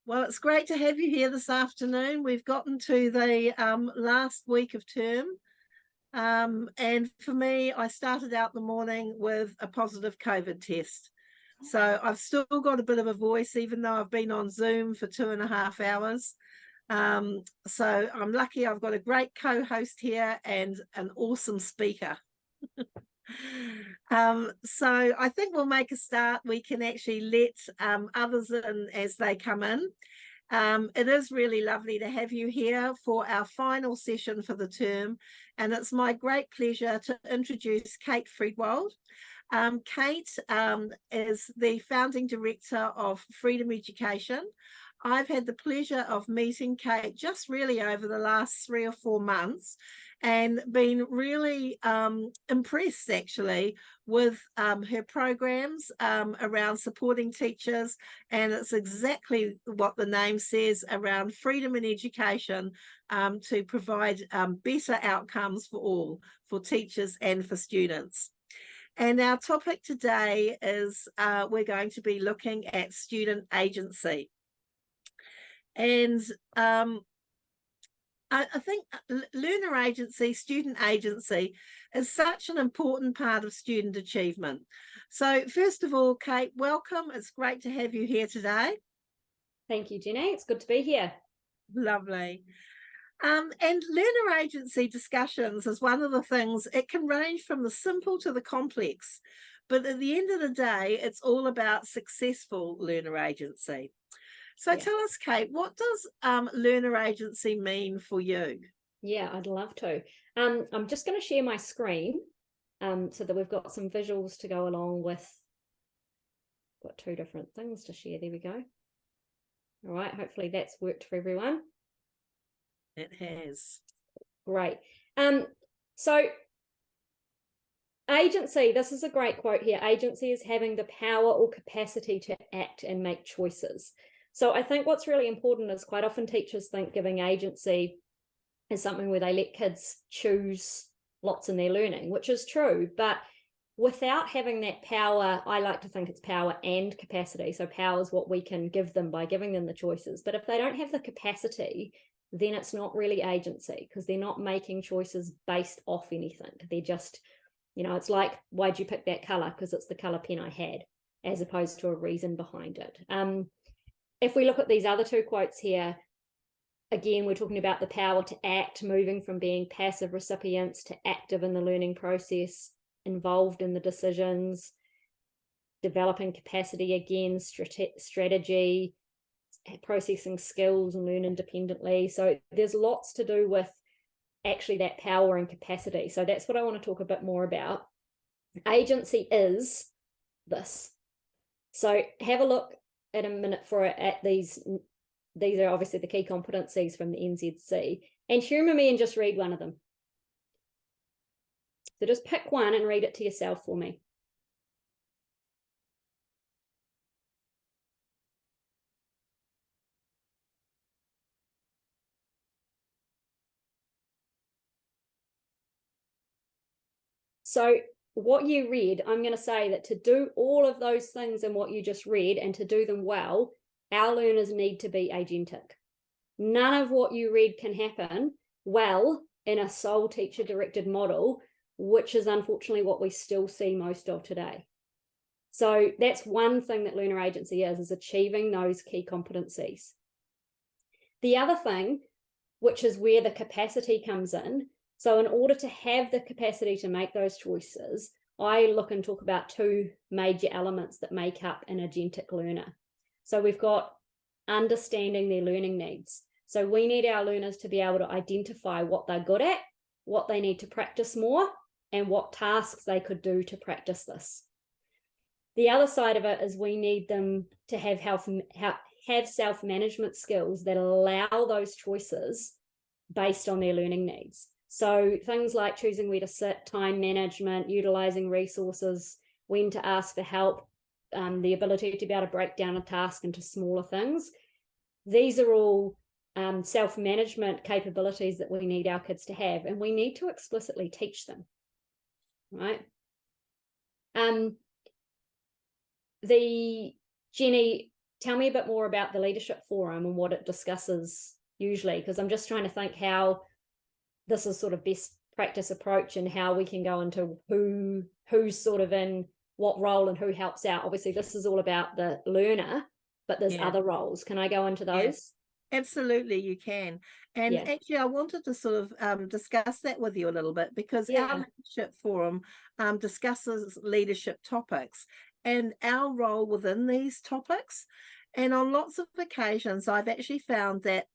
Well, it's great to have you here this afternoon. We've gotten to the last week of term. And for me, I started out the morning with a positive COVID test. So I've still got a bit of a voice, even though I've been on Zoom for 2.5 hours. So I'm lucky I've got a great co-host here and an awesome speaker. So I think we'll make a start. We can actually let others in as they come in. It is really lovely to have you here for our final session for the term, and it's my great pleasure to introduce Kate Friedwald. Kate is the founding director of Freedom Education. I've had the pleasure of meeting Kate just really over the last 3 or 4 months and been really impressed actually with her programs around supporting teachers, and it's exactly what the name says, around freedom in education, to provide better outcomes for all, for teachers and for students. And our topic today is we're going to be looking at student agency. And I think learner agency, student agency, is such an important part of student achievement. So first of all, Kate, welcome. It's great to have you here today. Thank you, Jenny. It's good to be here. Lovely. And learner agency discussions is one of the things, it can range from the simple to the complex, but at the end of the day, it's all about successful learner agency. So tell us, Kate, what does learner agency mean for you? Yeah, I'd love to. I'm just going to share my screen so that we've got some visuals to go along with. Got 2 different things to share. There we go. All right, hopefully that's worked for everyone. It has. Great. So agency, this is a great quote here. Agency is having the power or capacity to act and make choices. So I think what's really important is quite often teachers think giving agency is something where they let kids choose lots in their learning, which is true. But without having that power, I like to think it's power and capacity. So power is what we can give them by giving them the choices. But if they don't have the capacity, then it's not really agency, because they're not making choices based off anything. They're just, it's like, why'd you pick that color? Because it's the color pen I had, as opposed to a reason behind it. If we look at these other 2 quotes here, again, we're talking about the power to act, moving from being passive recipients to active in the learning process, involved in the decisions, developing capacity again, strategy, processing skills, and learn independently. So there's lots to do with actually that power and capacity. So that's what I want to talk a bit more about. Agency is this. So have a look in a minute at these. These are obviously the key competencies from the NZC, and humour me and just read one of them. So just pick one and read it to yourself for me. So what you read, I'm going to say that to do all of those things in what you just read and to do them well, our learners need to be agentic. None of what you read can happen well in a sole teacher directed model, which is unfortunately what we still see most of today. So that's one thing that learner agency is achieving those key competencies. The other thing, which is where the capacity comes in, so in order to have the capacity to make those choices, I look and talk about 2 major elements that make up an agentic learner. So we've got understanding their learning needs. So we need our learners to be able to identify what they're good at, what they need to practice more, and what tasks they could do to practice this. The other side of it is we need them to have self-management skills that allow those choices based on their learning needs. So things like choosing where to sit, time management, utilising resources, when to ask for help, the ability to be able to break down a task into smaller things. These are all self-management capabilities that we need our kids to have, and we need to explicitly teach them, right? Jenny, tell me a bit more about the Leadership Forum and what it discusses usually, because I'm just trying to think how this is sort of best practice approach and how we can go into who's sort of in what role and who helps out. Obviously, this is all about the learner, but there's other roles. Can I go into those? Absolutely, you can. And actually, I wanted to sort of discuss that with you a little bit, because our Leadership Forum discusses leadership topics and our role within these topics. And on lots of occasions, I've actually found that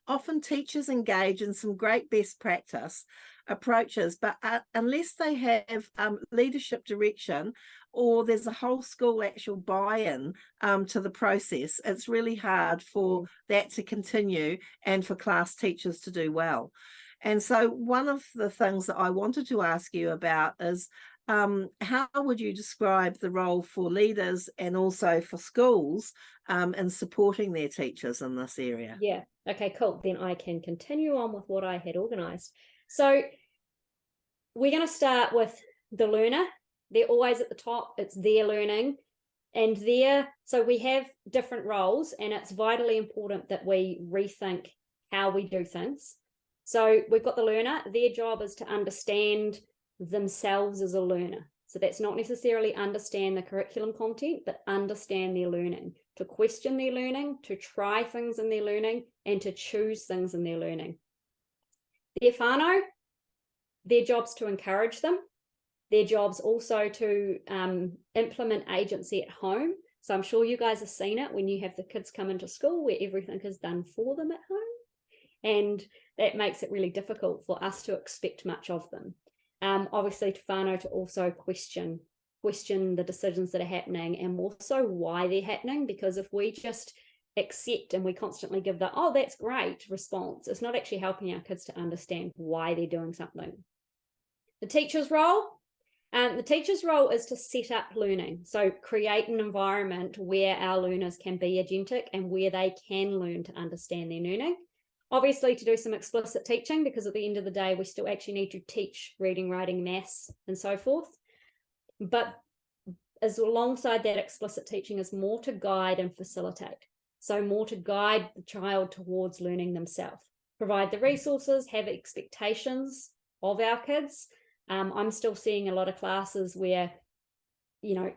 often teachers engage in some great best practice approaches, but unless they have leadership direction, or there's a whole school actual buy-in to the process, it's really hard for that to continue and for class teachers to do well. And so one of the things that I wanted to ask you about is, how would you describe the role for leaders and also for schools in supporting their teachers in this area? Yeah, okay, cool. Then I can continue on with what I had organised. So we're going to start with the learner. They're always at the top. It's their learning. And so we have different roles, and it's vitally important that we rethink how we do things. So we've got the learner. Their job is to understand themselves as a learner. So that's not necessarily understand the curriculum content, but understand their learning, to question their learning, to try things in their learning, and to choose things in their learning. Their whānau, their job's to encourage them. Their job's also to implement agency at home. So I'm sure you guys have seen it when you have the kids come into school where everything is done for them at home. And that makes it really difficult for us to expect much of them. Obviously, to whānau, to also question the decisions that are happening, and more so why they're happening, because if we just accept and we constantly give the, oh, that's great response, it's not actually helping our kids to understand why they're doing something. The teacher's role. The teacher's role is to set up learning. So create an environment where our learners can be agentic and where they can learn to understand their learning. Obviously, to do some explicit teaching, because at the end of the day, we still actually need to teach reading, writing, maths, and so forth. But as alongside that explicit teaching is more to guide and facilitate. So more to guide the child towards learning themselves. Provide the resources, have expectations of our kids. I'm still seeing a lot of classes where, you know,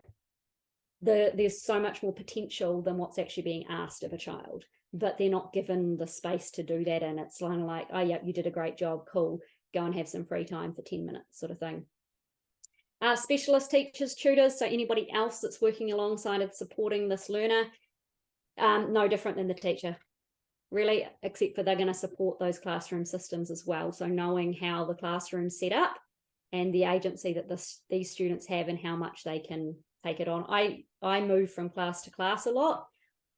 there's so much more potential than what's actually being asked of a child, but they're not given the space to do that. And it's kind of like, oh, yeah, you did a great job. Cool. Go and have some free time for 10 minutes sort of thing. Specialist teachers, tutors, so anybody else that's working alongside and supporting this learner, no different than the teacher, really, except for they're going to support those classroom systems as well. So knowing how the classroom's set up and the agency that these students have and how much they can take it on. I move from class to class a lot,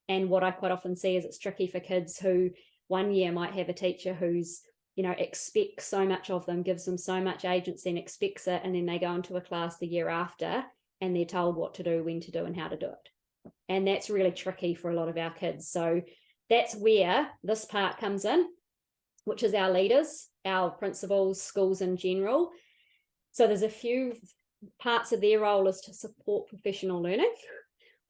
and what I quite often see is it's tricky for kids who one year might have a teacher who's, you know, expects so much of them, gives them so much agency and expects it, and then they go into a class the year after and they're told what to do, when to do, and how to do it. And that's really tricky for a lot of our kids. So that's where this part comes in, which is our leaders, our principals, schools in general. So there's a few parts of their role is to support professional learning.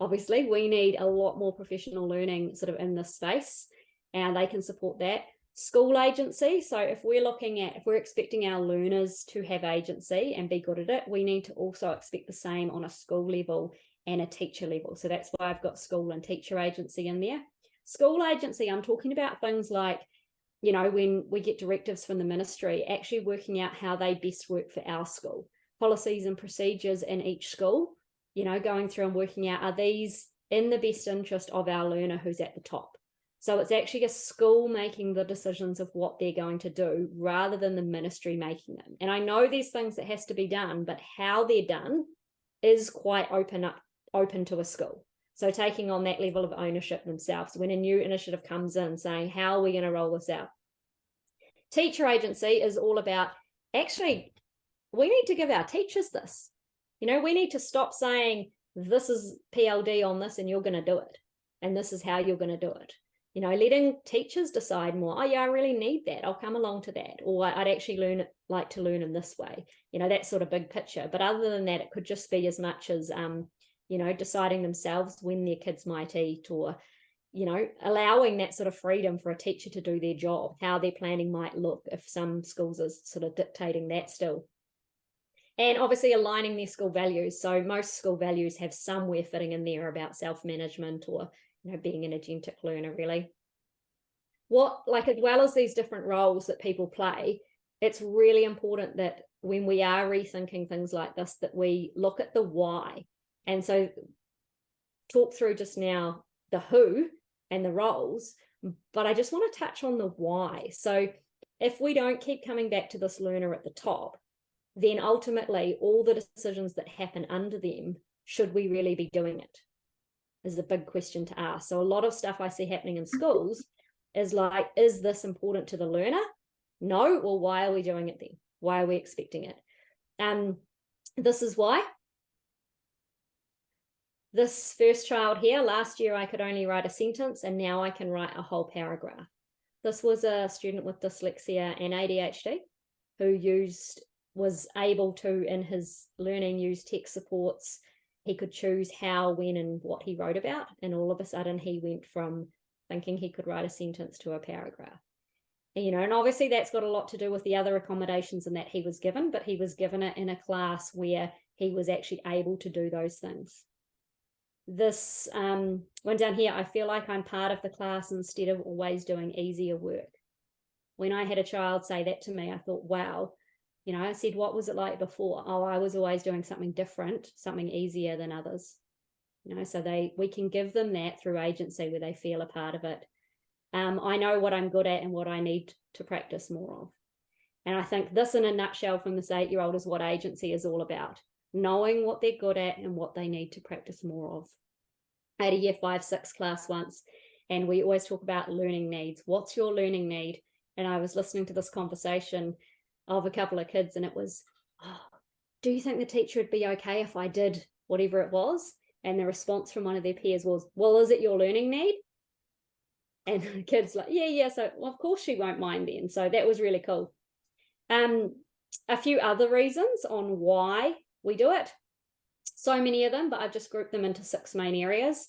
Obviously, we need a lot more professional learning sort of in this space, and they can support that. School agency. So if we're expecting our learners to have agency and be good at it, we need to also expect the same on a school level and a teacher level. So that's why I've got school and teacher agency in there. School agency, I'm talking about things like, you know, when we get directives from the ministry, actually working out how they best work for our school, policies and procedures in each school, you know, going through and working out, are these in the best interest of our learner who's at the top? So it's actually a school making the decisions of what they're going to do rather than the ministry making them. And I know there's things that has to be done, but how they're done is quite open to a school. So taking on that level of ownership themselves when a new initiative comes in, saying, how are we going to roll this out? Teacher agency is all about, actually, we need to give our teachers this. You know, we need to stop saying, this is PLD on this and you're going to do it. And this is how you're going to do it. You know, letting teachers decide more, oh, yeah, I really need that. I'll come along to that. Or I'd actually like to learn in this way. You know, that sort of big picture. But other than that, it could just be as much as, deciding themselves when their kids might eat, or allowing that sort of freedom for a teacher to do their job, how their planning might look if some schools are sort of dictating that still. And obviously aligning their school values. So most school values have somewhere fitting in there about self-management or being an agentic learner, really. As well as these different roles that people play, it's really important that when we are rethinking things like this, that we look at the why. And so talk through just now the who and the roles, but I just want to touch on the why. So if we don't keep coming back to this learner at the top, then ultimately all the decisions that happen under them, should we really be doing it, is a big question to ask. So a lot of stuff I see happening in schools is like, is this important to the learner? No. Well, why are we doing it then? Why are we expecting it? This is why. This first child here, last year I could only write a sentence, and now I can write a whole paragraph. This was a student with dyslexia and ADHD who was able to, in his learning, use text supports. He could choose how, when, and what he wrote about, and all of a sudden he went from thinking he could write a sentence to a paragraph. And obviously that's got a lot to do with the other accommodations and that he was given, but he was given it in a class where he was actually able to do those things. This one down here, I feel like I'm part of the class instead of always doing easier work. When I had a child say that to me, I thought, wow. I said, what was it like before? Oh, I was always doing something different, something easier than others. So we can give them that through agency where they feel a part of it. I know what I'm good at and what I need to practice more of. And I think this, in a nutshell, from this 8-year-old, is what agency is all about. Knowing what they're good at and what they need to practice more of. I had a year 5-6 class once, and we always talk about learning needs. What's your learning need? And I was listening to this conversation of a couple of kids, and it was, do you think the teacher would be okay if I did whatever it was? And the response from one of their peers was, well, is it your learning need? And the kid's like, yeah. So, well, of course she won't mind then. So that was really cool. A few other reasons on why we do it. So many of them, but I've just grouped them into 6 main areas.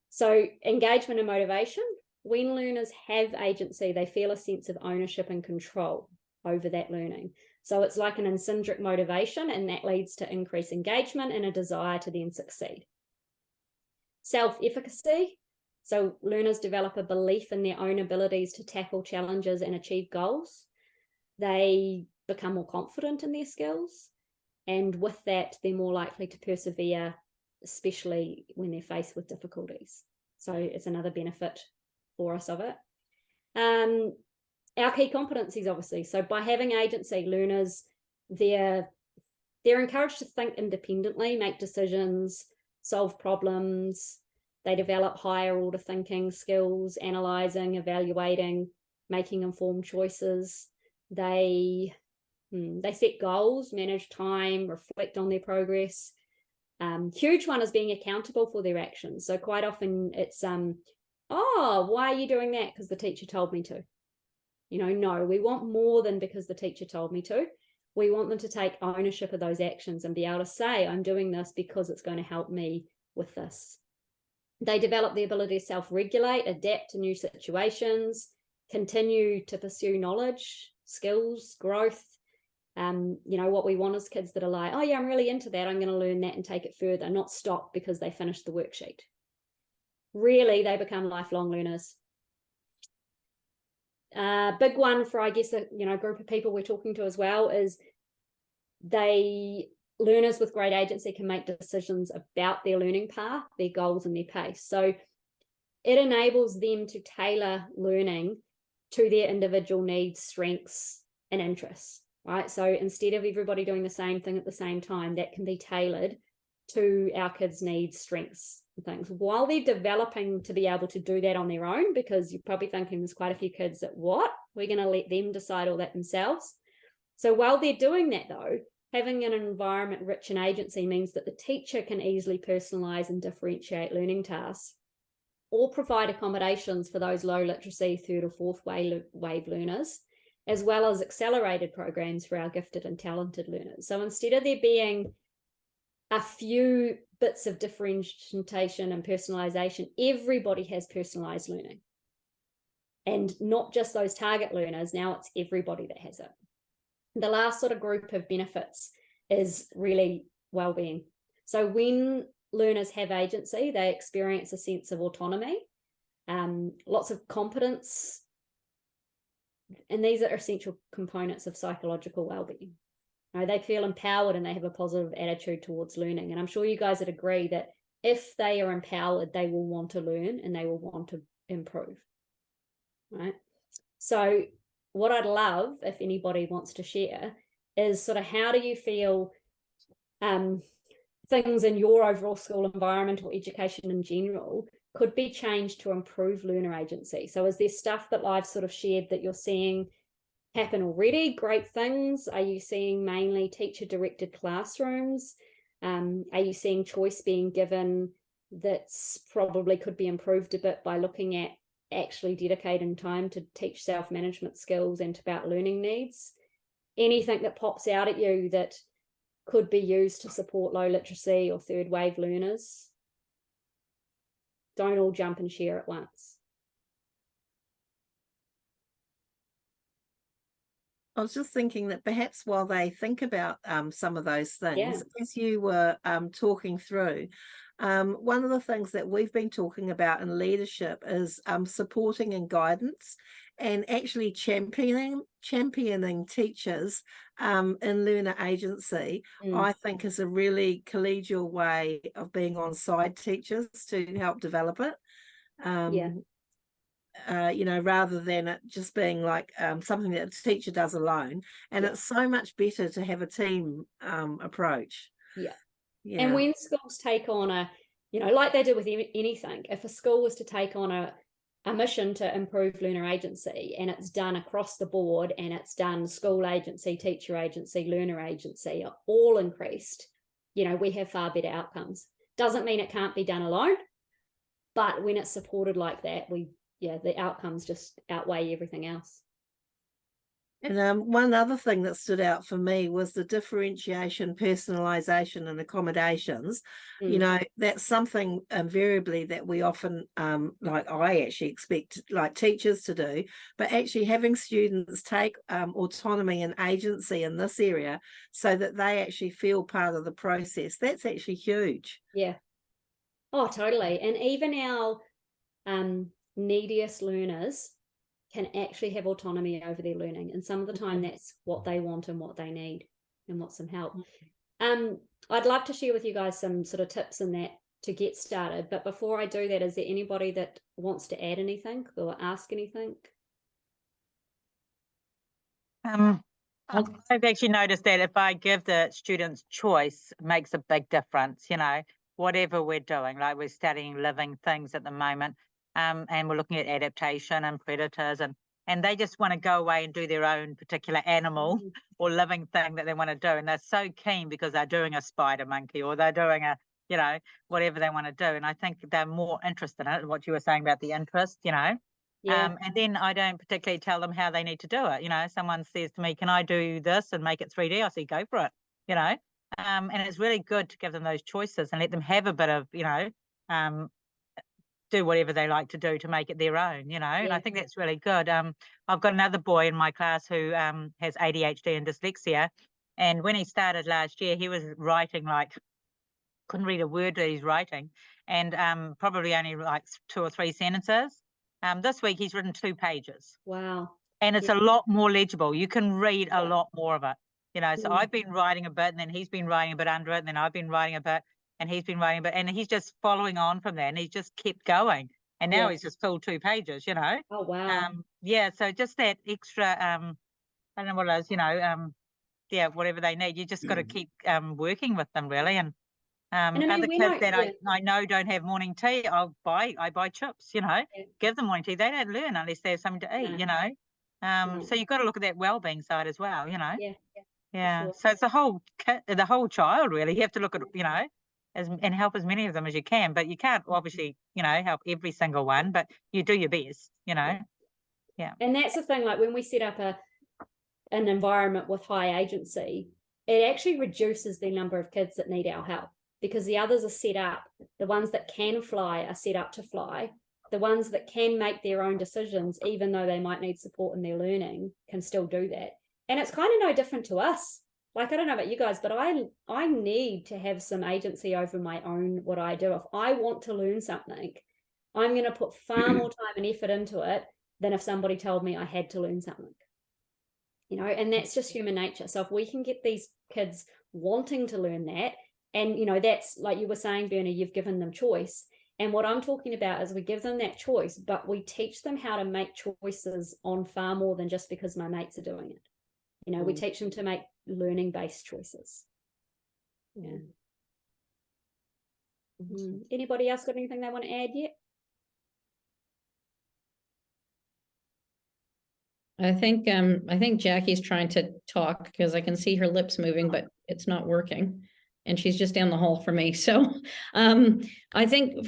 So engagement and motivation. When learners have agency, they feel a sense of ownership and control over that learning. So it's like an intrinsic motivation, and that leads to increased engagement and a desire to then succeed. Self-efficacy. So learners develop a belief in their own abilities to tackle challenges and achieve goals. They become more confident in their skills. And with that, they're more likely to persevere, especially when they're faced with difficulties. So it's another benefit for us of it. Our key competencies, obviously. So by having agency, learners, they're encouraged to think independently, make decisions, solve problems. They develop higher order thinking skills, analyzing, evaluating, making informed choices. They set goals, manage time, reflect on their progress. Huge one is being accountable for their actions. So quite often it's, why are you doing that? Because the teacher told me to. No, we want more than because the teacher told me to. We want them to take ownership of those actions and be able to say, I'm doing this because it's going to help me with this. They develop the ability to self-regulate, adapt to new situations, continue to pursue knowledge, skills, growth. What we want is kids that are like, oh yeah, I'm really into that. I'm going to learn that and take it further, not stop because they finished the worksheet. Really, they become lifelong learners. Big one for, I guess, a group of people we're talking to as well is learners with great agency can make decisions about their learning path, their goals, and their pace. So it enables them to tailor learning to their individual needs, strengths, and interests, right? So instead of everybody doing the same thing at the same time, that can be tailored to our kids' needs, strengths, and things, while they're developing to be able to do that on their own, because you're probably thinking there's quite a few kids that, we're going to let them decide all that themselves. So while they're doing that, though, having an environment rich in agency means that the teacher can easily personalize and differentiate learning tasks, or provide accommodations for those low literacy 3rd or 4th wave learners, as well as accelerated programs for our gifted and talented learners. So instead of there being a few bits of differentiation and personalization. Everybody has personalized learning. And not just those target learners, now it's everybody that has it. The last sort of group of benefits is really well-being. So when learners have agency, they experience a sense of autonomy, lots of competence, and these are essential components of psychological well-being. They feel empowered and they have a positive attitude towards learning. And I'm sure you guys would agree that if they are empowered, they will want to learn and they will want to improve. Right? So what I'd love, if anybody wants to share, is sort of how do you feel things in your overall school environment or education in general could be changed to improve learner agency? So is there stuff that I've sort of shared that you're seeing happen already? Great things. Are you seeing mainly teacher-directed classrooms? Are you seeing choice being given that's probably could be improved a bit by looking at actually dedicating time to teach self-management skills and about learning needs? Anything that pops out at you that could be used to support low literacy or third wave learners? Don't all jump and share at once. I was just thinking that perhaps while they think about some of those things, Yeah. as you were talking through, one of the things that we've been talking about in leadership is supporting and guidance, and actually championing teachers in learner agency. I think is a really collegial way of being on side teachers to help develop it. Rather than it just being like something that a teacher does alone. And it's so much better to have a team approach. Yeah. And when schools take on like they do with anything, if a school was to take on a mission to improve learner agency, and it's done across the board, and it's done school agency, teacher agency, learner agency, all increased, we have far better outcomes. Doesn't mean it can't be done alone, but when it's supported like that, the outcomes just outweigh everything else. And one other thing that stood out for me was the differentiation, personalisation and accommodations. That's something invariably that we often, I actually expect like teachers to do, but actually having students take autonomy and agency in this area so that they actually feel part of the process, that's actually huge. Yeah. Oh, totally. And even our neediest learners can actually have autonomy over their learning, and some of the time that's what they want and what they need and want some help. I'd love to share with you guys some sort of tips in that to get started, but before I do that, is there anybody that wants to add anything or ask anything? I've actually noticed that if I give the students choice, it makes a big difference, whatever we're doing. Like we're studying living things at the moment, and we're looking at adaptation and predators, and they just want to go away and do their own particular animal or living thing that they want to do. And they're so keen because they're doing a spider monkey or they're doing a, whatever they want to do. And I think they're more interested in it, what you were saying about the interest, and then I don't particularly tell them how they need to do it. Someone says to me, can I do this and make it 3D? I say, go for it, and it's really good to give them those choices and let them have a bit of, do whatever they like to do to make it their own, and I think that's really good. I've got another boy in my class who has ADHD and dyslexia, and when he started last year, he was writing couldn't read a word that he's writing, and probably only like 2 or 3 sentences. This week he's written 2 pages. Wow. And it's a lot more legible. You can read a lot more of it, so I've been writing a bit, and then he's been writing a bit under it, and then I've been writing a bit, and he's been writing a bit, and he's just following on from that, and he's just kept going, and now he's just filled 2 pages. Oh wow. So just that extra I don't know what it is, whatever they need, you just got to keep working with them, really. And other kids that I know don't have morning tea, I buy chips, give them morning tea. They don't learn unless they have something to eat, so you've got to look at that well-being side as well, Sure. So it's the whole child, really. You have to look at, and help as many of them as you can, but you can't obviously, help every single one, but you do your best, And that's the thing, like when we set up an environment with high agency, it actually reduces the number of kids that need our help. because the others are set up. The ones that can fly are set up to fly. The ones that can make their own decisions, even though they might need support in their learning, can still do that. And it's kind of no different to us. Like, I don't know about you guys, but I need to have some agency over my own, what I do. If I want to learn something, I'm going to put far more time and effort into it than if somebody told me I had to learn something. You know, and that's just human nature. So if we can get these kids wanting to learn that, and, you know, that's like you were saying, Bernie, you've given them choice. And what I'm talking about is we give them that choice, but we teach them how to make choices on far more than just because my mates are doing it. You know, we teach them to make learning-based choices. Yeah. Anybody else got anything they want to add yet? I think Jackie's trying to talk because I can see her lips moving, but it's not working. And she's just down the hall from me. So I think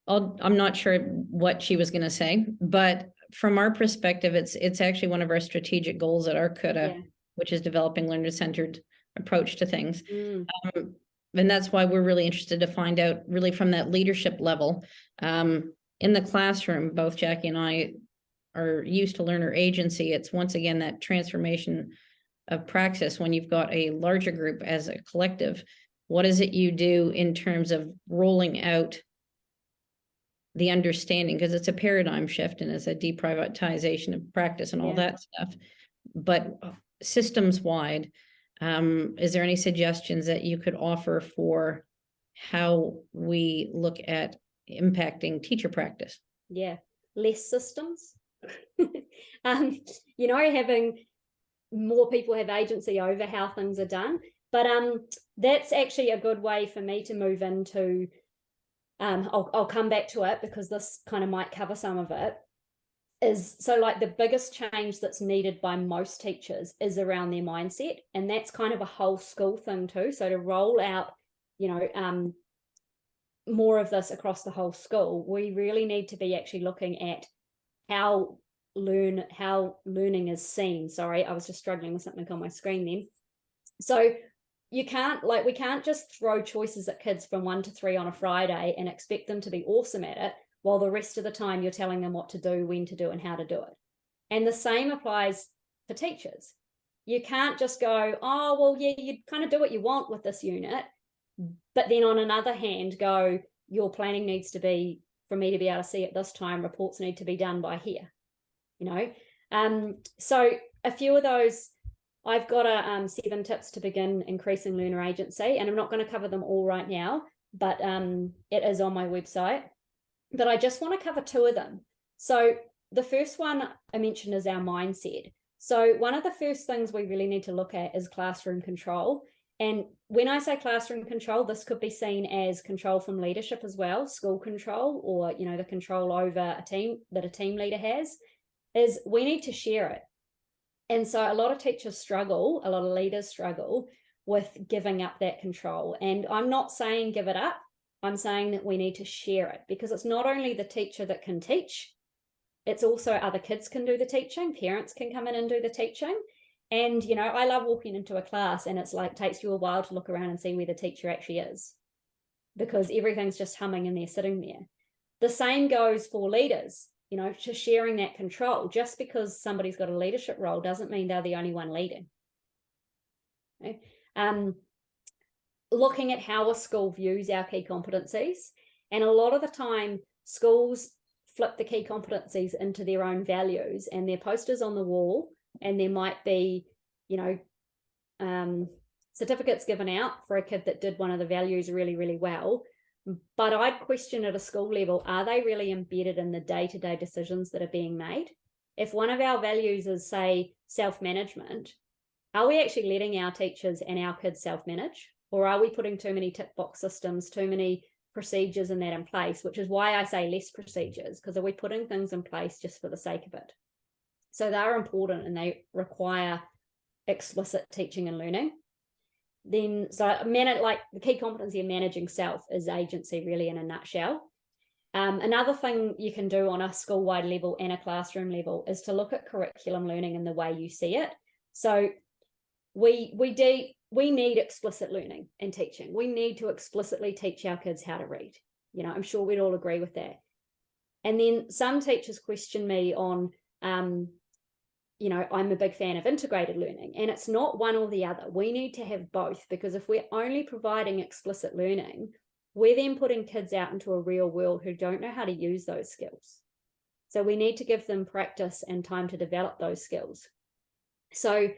I'm not sure what she was going to say, but from our perspective, it's actually one of our strategic goals at Arcuda, which is developing learner-centered approach to things. And that's why we're really interested to find out really from that leadership level. In the classroom, both Jackie and I are used to learner agency. It's once again that transformation of praxis when you've got a larger group as a collective. What is it you do in terms of rolling out the understanding? Because it's a paradigm shift and it's a deprivatization of practice and all that stuff. But systems wide, is there any suggestions that you could offer for how we look at impacting teacher practice? Yeah, less systems. You know, having more people have agency over how things are done. But that's actually a good way for me to move into, I'll come back to it because this kind of might cover some of it, is so like the biggest change that's needed by most teachers is around their mindset. And that's kind of a whole school thing too. So to roll out, you know, more of this across the whole school, we really need to be actually looking at how learning is seen. Sorry, I was just struggling with something on my screen then. So we can't just throw choices at kids from 1 to 3 on a Friday and expect them to be awesome at it, while the rest of the time you're telling them what to do, when to do, and how to do it. And the same applies for teachers. You can't just go, oh, well, yeah, you kind of do what you want with this unit, but then on another hand go, your planning needs to be, for me to be able to see at this time, reports need to be done by here. You know, so a few of those, I've got 7 tips to begin increasing learner agency, and I'm not going to cover them all right now, but it is on my website. But I just want to cover 2 of them. So the first one I mentioned is our mindset. So one of the first things we really need to look at is classroom control. And when I say classroom control, this could be seen as control from leadership as well, school control, or, you know, the control over a team that a team leader has. Is we need to share it. And so a lot of teachers struggle, a lot of leaders struggle with giving up that control. And I'm not saying give it up. I'm saying that we need to share it, because it's not only the teacher that can teach, it's also other kids can do the teaching, parents can come in and do the teaching. And, you know, I love walking into a class and it's like, takes you a while to look around and see where the teacher actually is, because everything's just humming and they're sitting there. The same goes for leaders. You know, to sharing that control. Just because somebody's got a leadership role doesn't mean they're the only one leading. Okay? Looking at how a school views our key competencies. And a lot of the time, schools flip the key competencies into their own values, and their posters on the wall, and there might be, you know, certificates given out for a kid that did one of the values really, really well. But I'd question at a school level, are they really embedded in the day-to-day decisions that are being made? If one of our values is, say, self-management, are we actually letting our teachers and our kids self-manage? Or are we putting too many tick box systems, too many procedures and that in place, which is why I say less procedures, because are we putting things in place just for the sake of it? So they're important and they require explicit teaching and learning. Then, so like the key competency of managing self is agency, really, in a nutshell. Another thing you can do on a school-wide level and a classroom level is to look at curriculum learning and the way you see it. So we we need explicit learning and teaching. We need to explicitly teach our kids how to read. I'm sure we'd all agree with that. And then some teachers question me on, I'm a big fan of integrated learning, and it's not one or the other. We need to have both, because if we're only providing explicit learning, we're then putting kids out into a real world who don't know how to use those skills. So we need to give them practice and time to develop those skills. So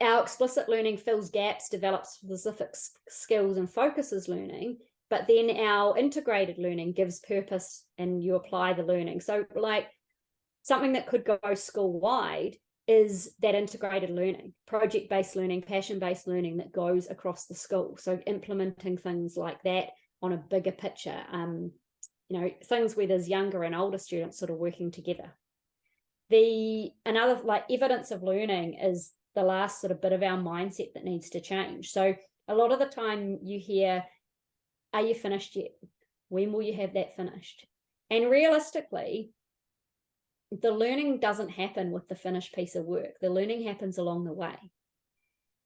our explicit learning fills gaps, develops specific skills and focuses learning, but then our integrated learning gives purpose and you apply the learning. So like something that could go school-wide is that integrated learning, project-based learning, passion-based learning that goes across the school. So implementing things like that on a bigger picture, things where there's younger and older students sort of working together. Another like evidence of learning is the last sort of bit of our mindset that needs to change. So a lot of the time you hear, are you finished yet? When will you have that finished? And realistically, the learning doesn't happen with the finished piece of work. The learning happens along the way.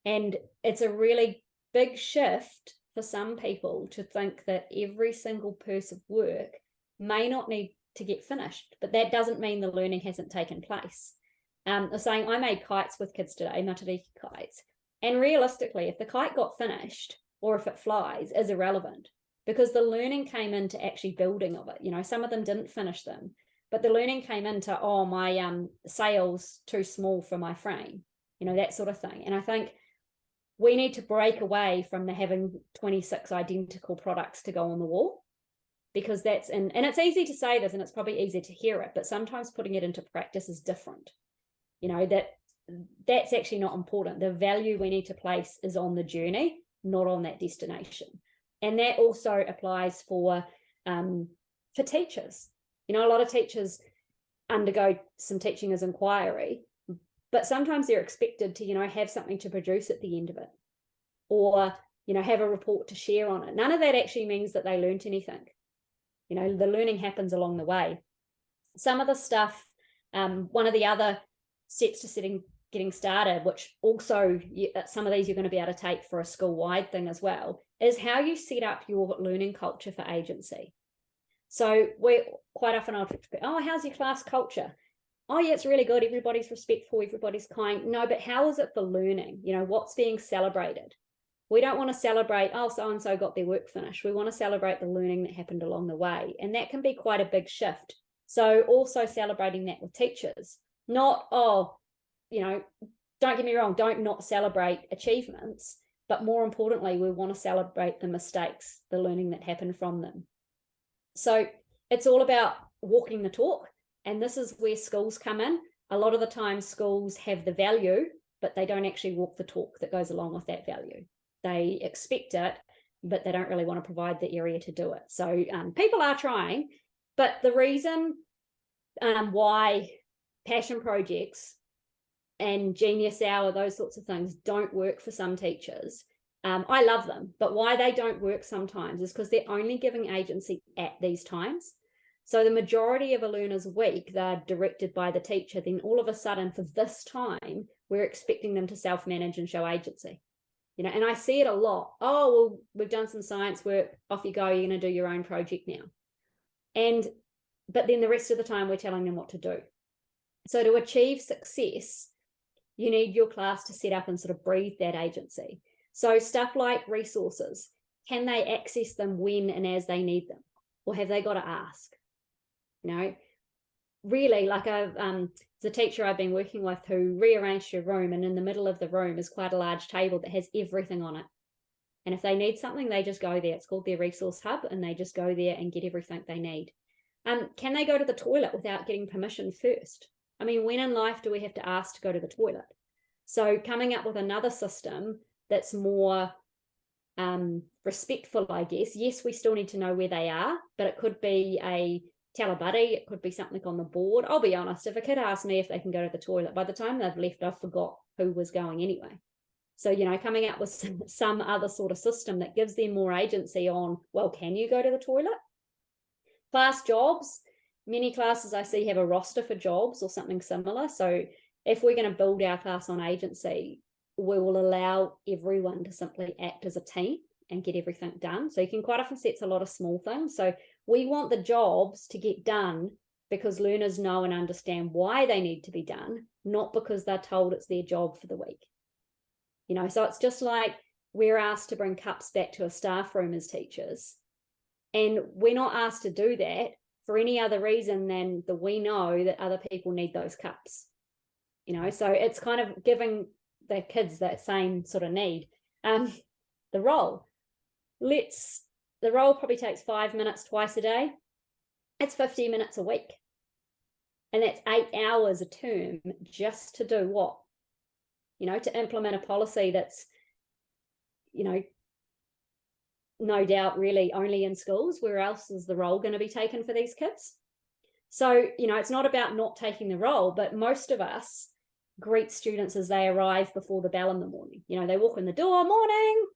And it's a really big shift for some people to think that every single piece of work may not need to get finished, but that doesn't mean the learning hasn't taken place. I was saying I made kites with kids today, matariki kites, and realistically, if the kite got finished or if it flies is irrelevant, because the learning came into actually building of it. Some of them didn't finish them, but the learning came into, my sail's too small for my frame, that sort of thing. And I think we need to break away from having 26 identical products to go on the wall, because and it's easy to say this and it's probably easy to hear it, but sometimes putting it into practice is different. That's actually not important. The value we need to place is on the journey, not on that destination. And that also applies for teachers. A lot of teachers undergo some teaching as inquiry, but sometimes they're expected to, have something to produce at the end of it, or, have a report to share on it. None of that actually means that they learned anything. The learning happens along the way. Some of the stuff, one of the other steps to getting started, which also some of these you're going to be able to take for a school-wide thing as well, is how you set up your learning culture for agency. So quite often I'll talk to people, how's your class culture? Oh yeah, it's really good. Everybody's respectful, everybody's kind. No, but how is it for learning? What's being celebrated? We don't want to celebrate, so-and-so got their work finished. We want to celebrate the learning that happened along the way. And that can be quite a big shift. So also celebrating that with teachers, not, don't get me wrong, don't not celebrate achievements, but more importantly, we want to celebrate the mistakes, the learning that happened from them. So it's all about walking the talk. And this is where schools come in. A lot of the time schools have the value, but they don't actually walk the talk that goes along with that value. They expect it, but they don't really want to provide the area to do it. So people are trying, but the reason why passion projects and Genius Hour, those sorts of things don't work for some teachers, I love them, but why they don't work sometimes is because they're only giving agency at these times. So the majority of a learner's week, they're directed by the teacher. Then all of a sudden for this time, we're expecting them to self-manage and show agency. And I see it a lot. Oh, well, we've done some science work. Off you go. You're going to do your own project now. But then the rest of the time, we're telling them what to do. So to achieve success, you need your class to set up and sort of breathe that agency. So stuff like resources, can they access them when and as they need them? Or have they got to ask? Really, like the teacher I've been working with who rearranged her room, and in the middle of the room is quite a large table that has everything on it. And if they need something, they just go there. It's called their resource hub, and they just go there and get everything they need. Can they go to the toilet without getting permission first? I mean, when in life do we have to ask to go to the toilet? So coming up with another system that's more respectful, I guess. Yes, we still need to know where they are, but it could be a tell a buddy, it could be something on the board. I'll be honest, if a kid asks me if they can go to the toilet, by the time they've left, I've forgot who was going anyway. So, coming up with some other sort of system that gives them more agency on, well, can you go to the toilet? Class jobs, many classes I see have a roster for jobs or something similar. So if we're going to build our class on agency, we will allow everyone to simply act as a team and get everything done. So you can quite often see it's a lot of small things. So we want the jobs to get done because learners know and understand why they need to be done, not because they're told it's their job for the week. You know, so it's just like we're asked to bring cups back to a staff room as teachers. And we're not asked to do that for any other reason than that we know that other people need those cups. You know, so it's kind of giving the kids that same sort of need. The role. The role probably takes 5 minutes twice a day. It's 50 minutes a week. And that's 8 hours a term just to do what? You know, to implement a policy that's, you know, no doubt really only in schools. Where else is the role going to be taken for these kids? So, you know, it's not about not taking the role, but most of us greet students as they arrive before the bell in the morning. You know, they walk in the door, morning,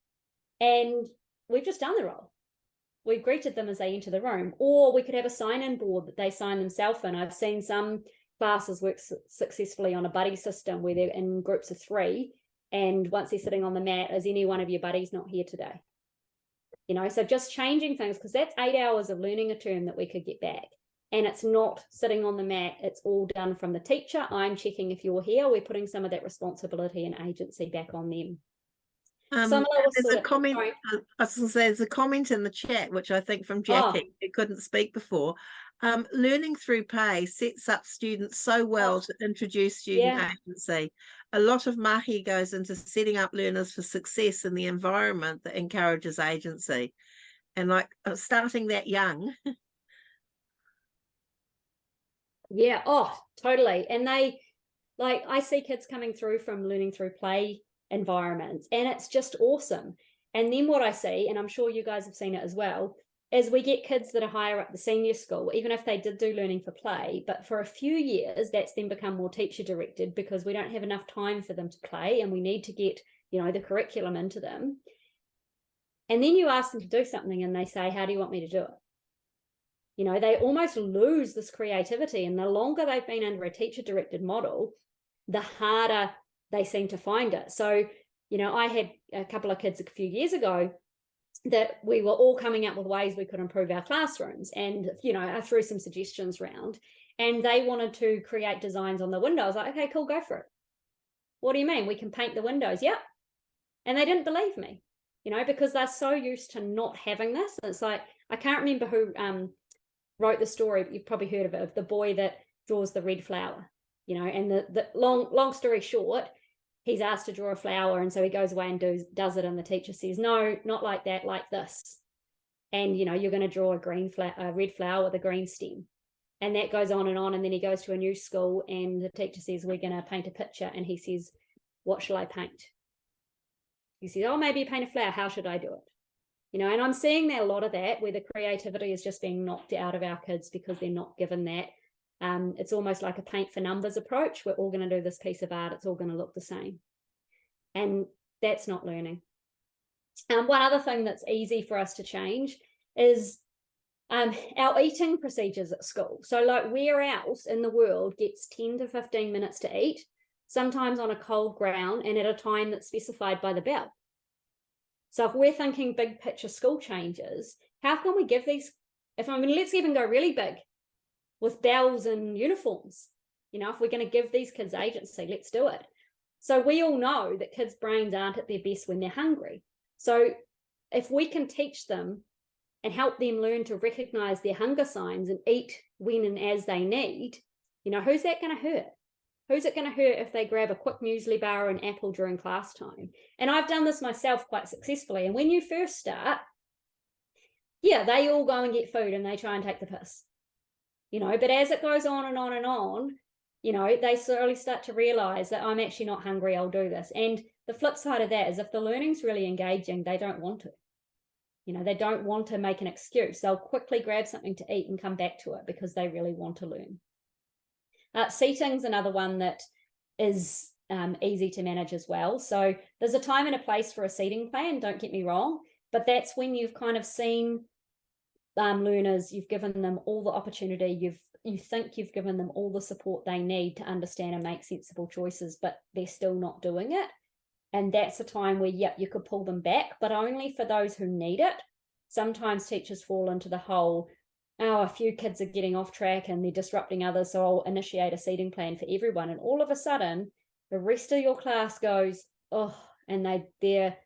and we've just done the role. We've greeted them as they enter the room. Or we could have a sign-in board that they sign themselves in. I've seen some classes work successfully on a buddy system where they're in groups of 3, and once they're sitting on the mat, is any one of your buddies not here today? You know, so just changing things, because that's 8 hours of learning a term that we could get back. And it's not sitting on the mat, it's all done from the teacher. I'm checking if you're here. We're putting some of that responsibility and agency back on them. There's a comment. I was going to say, there's a comment in the chat, which I think from Jackie, who couldn't speak before. Learning through play sets up students so well to introduce student agency. A lot of mahi goes into setting up learners for success in the environment that encourages agency, and like starting that young. Yeah, totally. And they, like, I see kids coming through from learning through play environments, and it's just awesome. And then what I see, and I'm sure you guys have seen it as well, is we get kids that are higher up the senior school, even if they did do learning for play, but for a few years, that's then become more teacher directed because we don't have enough time for them to play, and we need to get, you know, the curriculum into them. And then you ask them to do something and they say, how do you want me to do it? You know, they almost lose this creativity, and the longer they've been under a teacher-directed model, the harder they seem to find it. So, you know, I had a couple of kids a few years ago that we were all coming up with ways we could improve our classrooms. And, you know, I threw some suggestions around, and they wanted to create designs on the windows. I was like, okay, cool, go for it. What do you mean? We can paint the windows? Yep. And they didn't believe me, you know, because they're so used to not having this. And it's like, I can't remember who wrote the story, but you've probably heard of it, of the boy that draws the red flower, you know, and the long story short, he's asked to draw a flower, and so he goes away and does it, and the teacher says, no, not like that, like this. And, you know, you're going to draw a red flower with a green stem. And that goes on, and then he goes to a new school, and the teacher says, we're going to paint a picture, and he says, what shall I paint? He says, oh, maybe paint a flower. How should I do it? You know, and I'm seeing that a lot of that, where the creativity is just being knocked out of our kids because they're not given that. It's almost like a paint for numbers approach. We're all going to do this piece of art. It's all going to look the same. And that's not learning. One other thing that's easy for us to change is our eating procedures at school. So like, where else in the world gets 10 to 15 minutes to eat, sometimes on a cold ground and at a time that's specified by the bell? So if we're thinking big picture school changes, how can we give these, let's even go really big with bells and uniforms. You know, if we're going to give these kids agency, let's do it. So we all know that kids' brains aren't at their best when they're hungry. So if we can teach them and help them learn to recognize their hunger signs and eat when and as they need, you know, who's that going to hurt? Who's it going to hurt if they grab a quick muesli bar or an apple during class time? And I've done this myself quite successfully. And when you first start, yeah, they all go and get food and they try and take the piss, you know, but as it goes on and on and on, you know, they slowly start to realize that I'm actually not hungry, I'll do this. And the flip side of that is if the learning's really engaging, they don't want to. You know, they don't want to make an excuse. They'll quickly grab something to eat and come back to it because they really want to learn. Seating's another one that is easy to manage as well. So there's a time and a place for a seating plan, don't get me wrong, but that's when you've kind of seen learners, you've given them all the opportunity, you think you've given them all the support they need to understand and make sensible choices, but they're still not doing it. And that's a time where, yeah, you could pull them back, but only for those who need it. Sometimes teachers fall into the whole, oh, a few kids are getting off track and they're disrupting others, so I'll initiate a seating plan for everyone. And all of a sudden, the rest of your class goes, oh, and their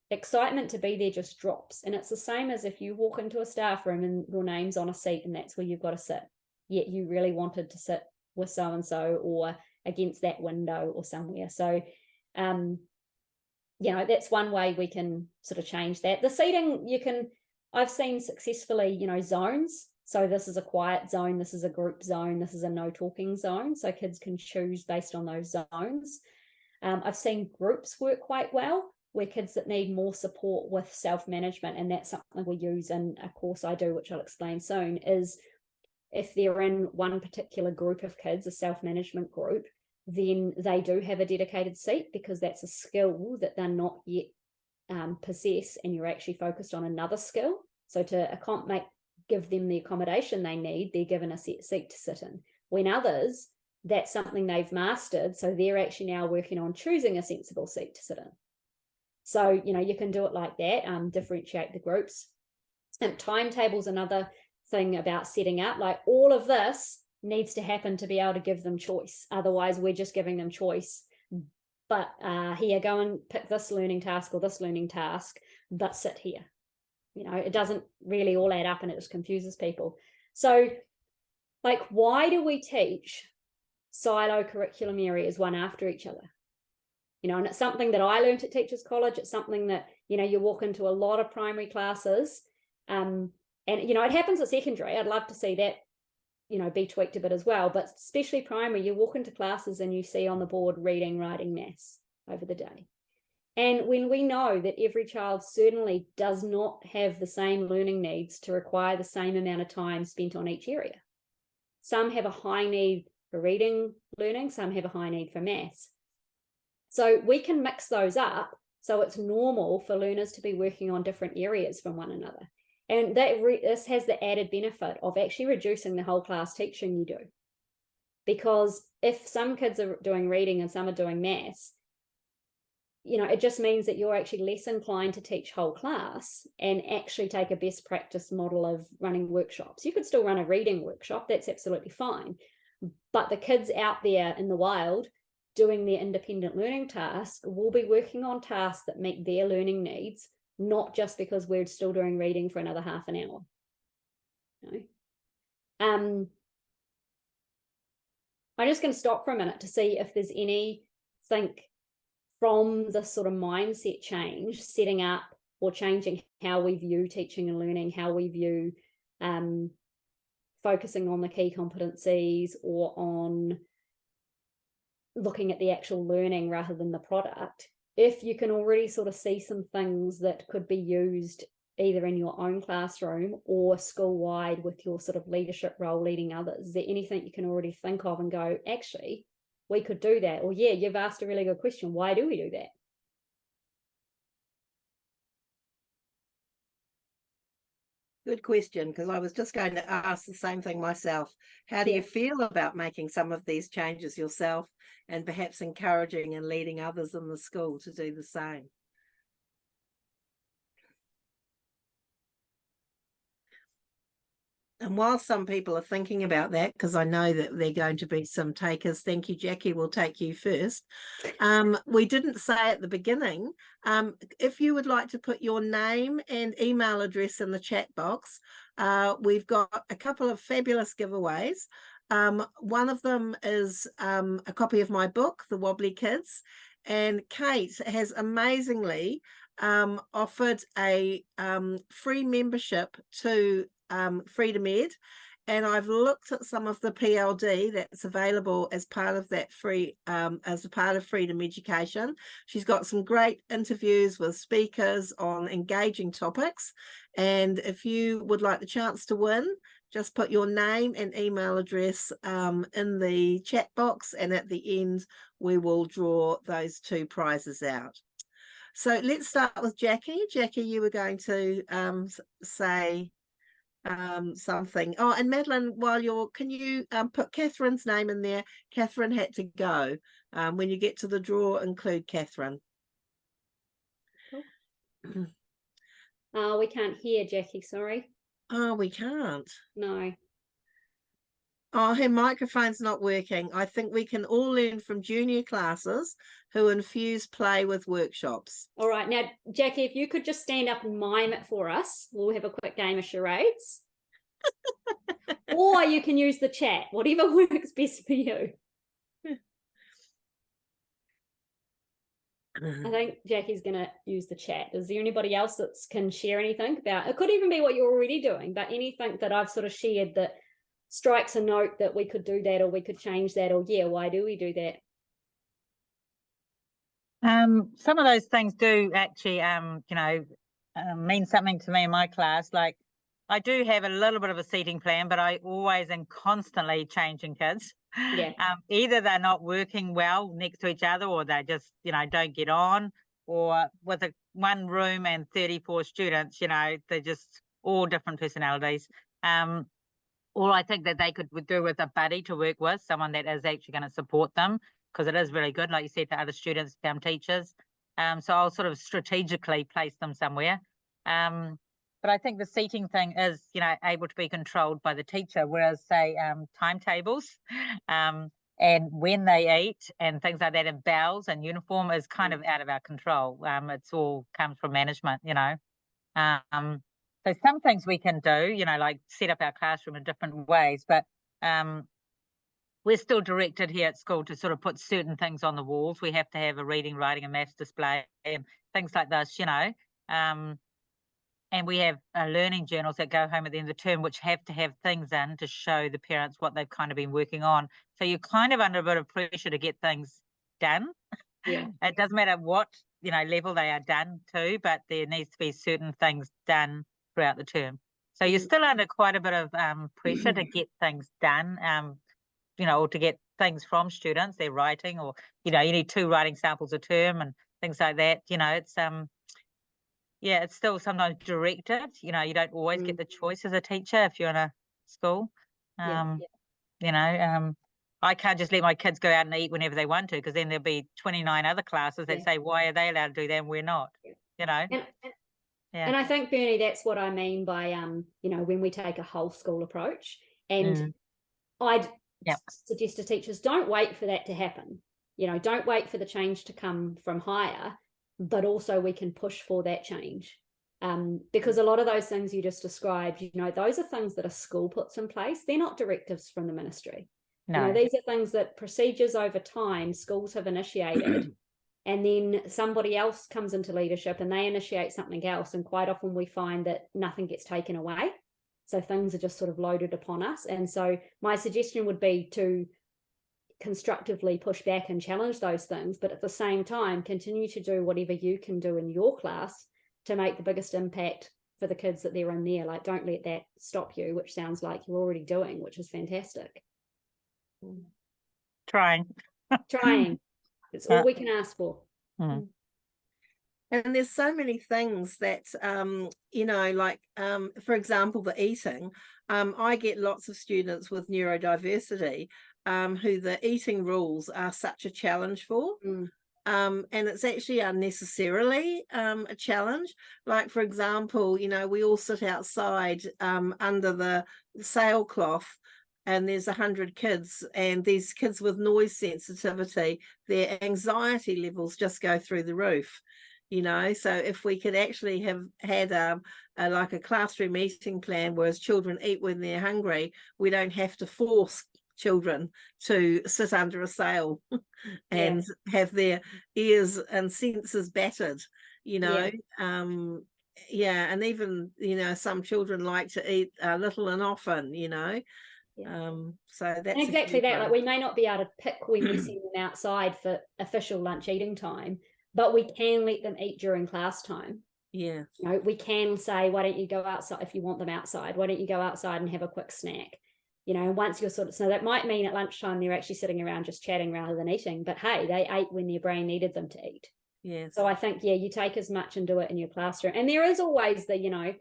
excitement to be there just drops. And it's the same as if you walk into a staff room and your name's on a seat and that's where you've got to sit, yet you really wanted to sit with so-and-so or against that window or somewhere. So, you know, that's one way we can sort of change that. The seating, I've seen successfully, you know, zones. So this is a quiet zone, this is a group zone, this is a no talking zone. So kids can choose based on those zones. I've seen groups work quite well, where kids that need more support with self-management, and that's something we use in a course I do, which I'll explain soon, is if they're in one particular group of kids, a self-management group, then they do have a dedicated seat, because that's a skill that they're not yet possess, and you're actually focused on another skill. So to give them the accommodation they need, they're given a set seat to sit in. When others, that's something they've mastered, so they're actually now working on choosing a sensible seat to sit in. So, you know, you can do it like that, differentiate the groups. And timetable's another thing about setting up. Like, all of this needs to happen to be able to give them choice. Otherwise, we're just giving them choice. But here, go and pick this learning task or this learning task, but sit here. You know, it doesn't really all add up and it just confuses people. So, like, why do we teach silo curriculum areas one after each other? You know, and it's something that I learned at Teachers College. It's something that, you know, you walk into a lot of primary classes, and, you know, it happens at secondary. I'd love to see that, you know, be tweaked a bit as well. But especially primary, you walk into classes and you see on the board reading, writing, maths over the day. And when we know that every child certainly does not have the same learning needs to require the same amount of time spent on each area. Some have a high need for reading learning, some have a high need for maths. So we can mix those up, so it's normal for learners to be working on different areas from one another. And this has the added benefit of actually reducing the whole class teaching you do. Because if some kids are doing reading and some are doing maths, you know, it just means that you're actually less inclined to teach whole class and actually take a best practice model of running workshops. You could still run a reading workshop, that's absolutely fine. But the kids out there in the wild doing their independent learning task will be working on tasks that meet their learning needs, not just because we're still doing reading for another half an hour. You know? I'm just going to stop for a minute to see if there's anything from the sort of mindset change, setting up or changing how we view teaching and learning, how we view focusing on the key competencies or on looking at the actual learning rather than the product. If you can already sort of see some things that could be used either in your own classroom or school-wide with your sort of leadership role leading others, is there anything you can already think of and go, actually, we could do that? Or, yeah, you've asked a really good question. Why do we do that? Good question, because I was just going to ask the same thing myself. How do you feel about making some of these changes yourself and perhaps encouraging and leading others in the school to do the same? And while some people are thinking about that, because I know that there are going to be some takers, thank you, Jackie, we'll take you first. We didn't say at the beginning, if you would like to put your name and email address in the chat box, we've got a couple of fabulous giveaways. One of them is a copy of my book, The Wobbly Kids, and Kate has amazingly offered a free membership to Freedom Ed, and I've looked at some of the PLD that's available as part of that free as a part of Freedom Education. She's got some great interviews with speakers on engaging topics, and if you would like the chance to win, just put your name and email address in the chat box, and at the end we will draw those two prizes out. So let's start with Jackie. Jackie, you were going to say something. Oh, and Madeline, can you put Catherine's name in there? Catherine had to go. When you get to the draw, include Catherine. We can't hear Jackie, sorry. Oh, we can't. No. Oh, her microphone's not working. I think we can all learn from junior classes who infuse play with workshops. All right. Now, Jackie, if you could just stand up and mime it for us, we'll have a quick game of charades. Or you can use the chat, whatever works best for you. I think Jackie's going to use the chat. Is there anybody else that can share anything about, it could even be what you're already doing, but anything that I've sort of shared that strikes a note that we could do that, or we could change that, or yeah, why do we do that? Some of those things do actually, mean something to me in my class. Like, I do have a little bit of a seating plan, but I always am constantly changing kids. Yeah. Either they're not working well next to each other, or they just, don't get on, or with one room and 34 students, they're just all different personalities. Or I think that they could do with a buddy to work with, someone that is actually going to support them, because it is really good, like you said, for other students, teachers. So I'll sort of strategically place them somewhere. But I think the seating thing is, able to be controlled by the teacher, whereas, say, timetables and when they eat and things like that, and bells and uniform is kind of out of our control. It's all comes from management, So some things we can do, like set up our classroom in different ways, but we're still directed here at school to sort of put certain things on the walls. We have to have a reading, writing, and maths display and things like this, and we have learning journals that go home at the end of the term, which have to have things in to show the parents what they've kind of been working on. So you're kind of under a bit of pressure to get things done. Yeah. It doesn't matter what, level they are done to, but there needs to be certain things done throughout the term. So you're still under quite a bit of pressure to get things done, or to get things from students, their writing, or, you need 2 writing samples a term and things like that. It's, it's still sometimes directed, you don't always get the choice as a teacher if you're in a school. I can't just let my kids go out and eat whenever they want to, because then there'll be 29 other classes that say, why are they allowed to do that and we're not, And I think, Bernie, that's what I mean by, when we take a whole school approach. And I'd suggest to teachers, don't wait for that to happen. Don't wait for the change to come from higher, but also we can push for that change. Because a lot of those things you just described, those are things that a school puts in place. They're not directives from the ministry. No. These are things that procedures over time schools have initiated. And then somebody else comes into leadership and they initiate something else. And quite often we find that nothing gets taken away. So things are just sort of loaded upon us. And so my suggestion would be to constructively push back and challenge those things, but at the same time, continue to do whatever you can do in your class to make the biggest impact for the kids that they're in there. Like, don't let that stop you, which sounds like you're already doing, which is fantastic. Trying. It's all we can ask for. And there's so many things that, for example, the eating. I get lots of students with neurodiversity who the eating rules are such a challenge for. And it's actually unnecessarily a challenge. Like, for example, we all sit outside under the sailcloth, and there's 100 kids, and these kids with noise sensitivity, their anxiety levels just go through the roof. So if we could actually have had like a classroom eating plan, whereas children eat when they're hungry, we don't have to force children to sit under a sail and have their ears and senses battered, and even, some children like to eat little and often, so that's exactly that. Like, we may not be able to pick when we send them outside for official lunch eating time, but we can let them eat during class time. We can say, why don't you go outside if you want them outside? Why don't you go outside and have a quick snack? Once you're so that might mean at lunchtime they're actually sitting around just chatting rather than eating, but hey, they ate when their brain needed them to eat. So I think, you take as much and do it in your classroom. And there is always the,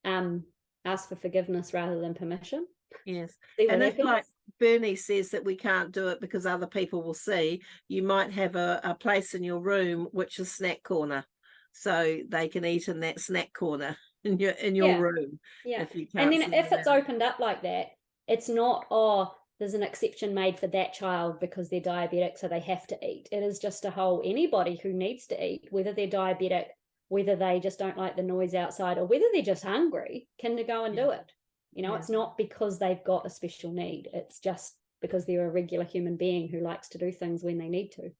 ask for forgiveness rather than permission. And if, like Bernie says, that we can't do it because other people will see, you might have a place in your room which is snack corner, so they can eat in that snack corner. in your room. Yeah. If you And can't then sit if it's around. opened up like that, it's not, oh, there's an exception made for that child because they're diabetic, so they have to eat. It is just a whole, anybody who needs to eat, whether they're diabetic, whether they just don't like the noise outside, or whether they're just hungry, can go and do it. You know, it's not because they've got a special need. It's just because they're a regular human being who likes to do things when they need to.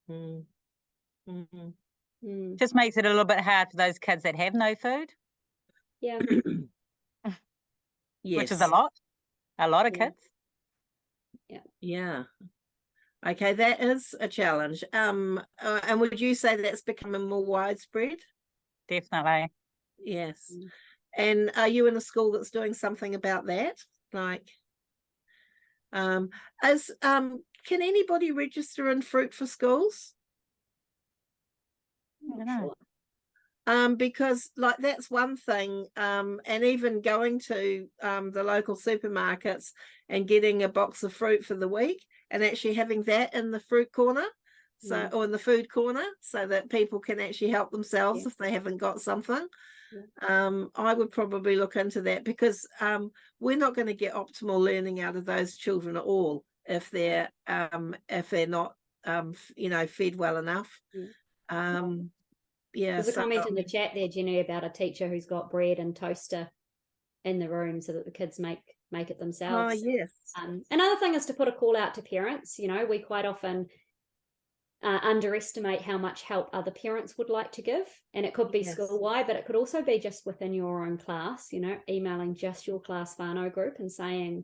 Mm. Mm-hmm. Just makes it a little bit hard for those kids that have no food. Yeah. Yes. Which is a lot of kids. Yeah. Okay, that is a challenge. And would you say that's becoming more widespread? Definitely. Yes. And are you in a school that's doing something about that? Like, can anybody register in Fruit for Schools? I don't know. Because like that's one thing, and even going to the local supermarkets and getting a box of fruit for the week and actually having that in the fruit corner, so or in the food corner, so that people can actually help themselves if they haven't got something. I would probably look into that, because we're not going to get optimal learning out of those children at all if they're not fed well enough. There's a comment in the chat there, Jenny, about a teacher who's got bread and toaster in the room so that the kids make it themselves. Oh, yes. Another thing is to put a call out to parents. You know, we quite often underestimate how much help other parents would like to give, and it could be school-wide, but it could also be just within your own class. You know, emailing just your class whānau group and saying,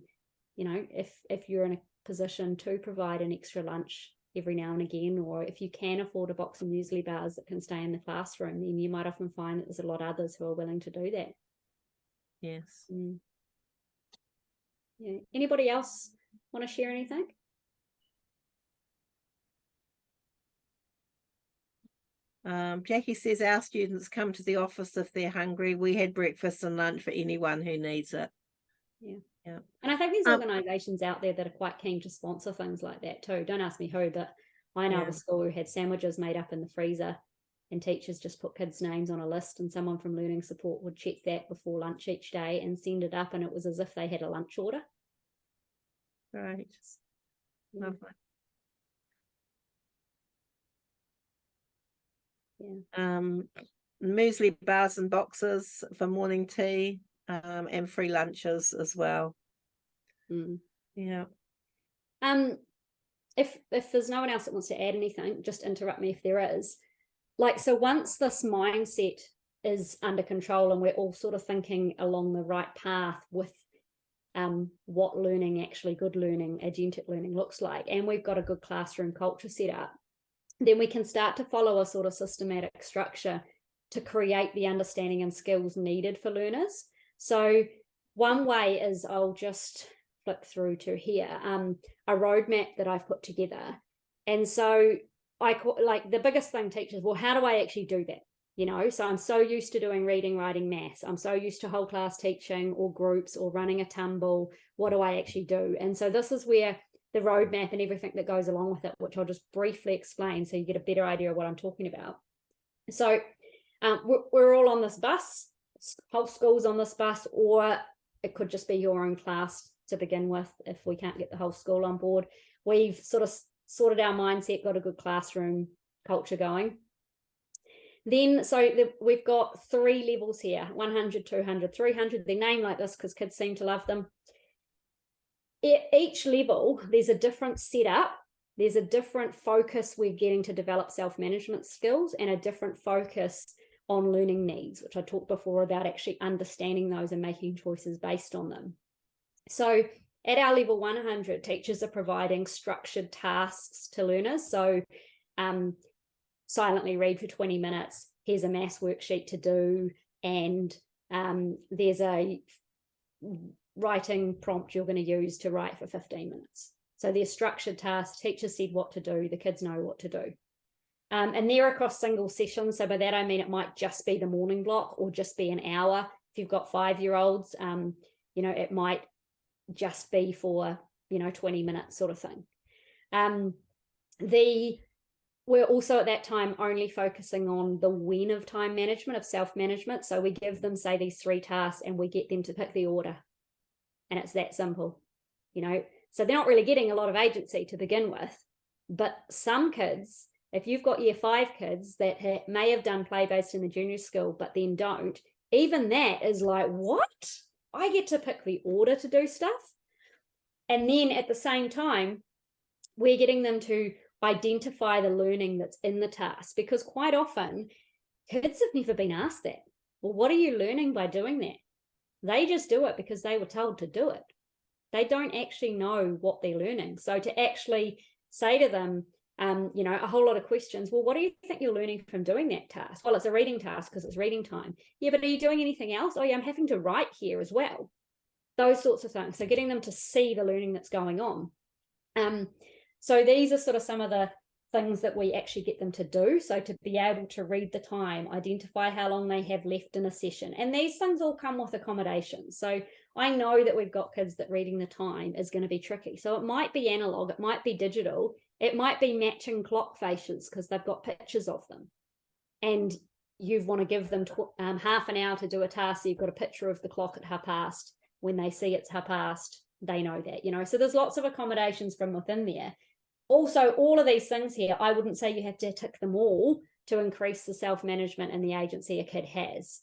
you know, if you're in a position to provide an extra lunch every now and again, or if you can afford a box of muesli bars that can stay in the classroom, then you might often find that there's a lot of others who are willing to do that. Yes. Yeah. Anybody else want to share anything? Jackie says our students come to the office if they're hungry. We had breakfast and lunch for anyone who needs it. Yeah. And I think there's organisations out there that are quite keen to sponsor things like that too. Don't ask me who, but I know of a school who had sandwiches made up in the freezer, and teachers just put kids' names on a list, and someone from learning support would check that before lunch each day and send it up, and it was as if they had a lunch order. Right. Lovely. Muesli bars and boxes for morning tea, and free lunches as well. Yeah. If there's no one else that wants to add anything, just interrupt me if there is. Like, so once this mindset is under control and we're all sort of thinking along the right path with what learning, actually good learning, agentic learning looks like, and we've got a good classroom culture set up, then we can start to follow a sort of systematic structure to create the understanding and skills needed for learners. So one way is, I'll just flick through to here, a roadmap that I've put together. And so like the biggest thing teachers, well, how do I actually do that? You know, so I'm so used to doing reading, writing, maths. I'm so used to whole class teaching or groups or running a tumble. What do I actually do? And so this is where the roadmap and everything that goes along with it, which I'll just briefly explain so you get a better idea of what I'm talking about. So we're all on this bus, whole school's on this bus, or it could just be your own class to begin with if we can't get the whole school on board. We've sort of sorted our mindset, got a good classroom culture going. Then, we've got 3 levels here, 100, 200, 300. They're named like this because kids seem to love them. At each level, there's a different setup. There's a different focus we're getting to develop self-management skills, and a different focus on learning needs, which I talked before about actually understanding those and making choices based on them. So at our level 100, teachers are providing structured tasks to learners. So silently read for 20 minutes, here's a maths worksheet to do, and there's a writing prompt you're going to use to write for 15 minutes. So they're structured tasks, teachers said what to do, the kids know what to do. And they're across single sessions. So by that, I mean, it might just be the morning block or just be an hour. If you've got 5-year-olds, it might just be for, 20 minutes sort of thing. we're also at that time only focusing on the when of time management, of self-management. So we give them, say, these 3 tasks and we get them to pick the order. And it's that simple, So they're not really getting a lot of agency to begin with. But some kids, if you've got year 5 kids that may have done play-based in the junior school, but then don't, even that is like, what? I get to pick the order to do stuff. And then at the same time, we're getting them to identify the learning that's in the task, because quite often kids have never been asked that. Well, what are you learning by doing that? They just do it because they were told to do it. They don't actually know what they're learning. So to actually say to them, a whole lot of questions. Well, what do you think you're learning from doing that task? Well, it's a reading task because it's reading time. Yeah, but are you doing anything else? Oh, yeah, I'm having to write here as well. Those sorts of things. So getting them to see the learning that's going on. So these are sort of some of the things that we actually get them to do. So to be able to read the time, identify how long they have left in a session. And these things all come with accommodations. So I know that we've got kids that reading the time is going to be tricky. So it might be analog, it might be digital, it might be matching clock faces because they've got pictures of them. And you want to give them half an hour to do a task. So you've got a picture of the clock at past. When they see it's past, they know that, So there's lots of accommodations from within there. Also, all of these things here, I wouldn't say you have to tick them all to increase the self-management and the agency a kid has.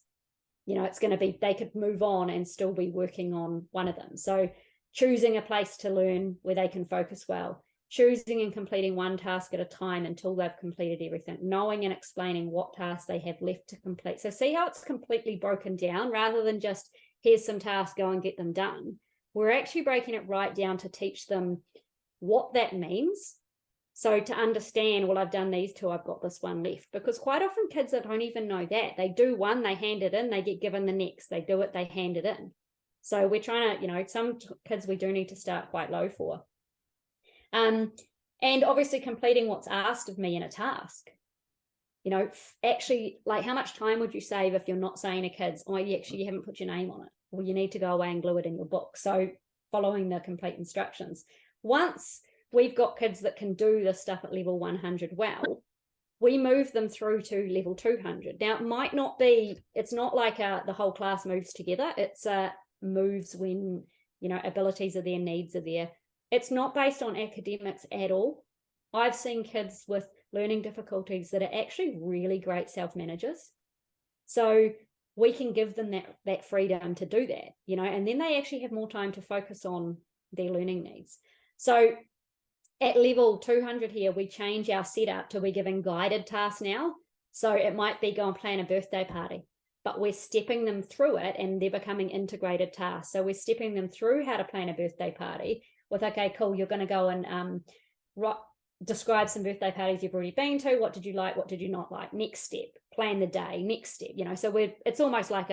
It's going to be, they could move on and still be working on one of them. So choosing a place to learn where they can focus well, choosing and completing one task at a time until they've completed everything, knowing and explaining what tasks they have left to complete. So see how it's completely broken down rather than just, here's some tasks, go and get them done. We're actually breaking it right down to teach them what that means. So to understand, well, I've done these 2, I've got this one left. Because quite often kids that don't even know that, they do one, they hand it in, they get given the next, they do it, they hand it in. So we're trying to, some kids we do need to start quite low for. And obviously completing what's asked of me in a task. Actually, like, how much time would you save if you're not saying to kids, oh, you haven't put your name on it, or you need to go away and glue it in your book? So following the complete instructions. Once we've got kids that can do this stuff at level 100 well, we move them through to level 200. Now, it might not be, it's not like the whole class moves together. It's moves when, abilities are there, needs are there. It's not based on academics at all. I've seen kids with learning difficulties that are actually really great self-managers. So we can give them that freedom to do that, and then they actually have more time to focus on their learning needs. So at level 200 here, we change our setup to we're giving guided tasks now. So it might be go and plan a birthday party, but we're stepping them through it and they're becoming integrated tasks. So we're stepping them through how to plan a birthday party with, okay, cool, you're going to go and describe some birthday parties you've already been to. What did you like? What did you not like? Next step, plan the day, next step, So it's almost like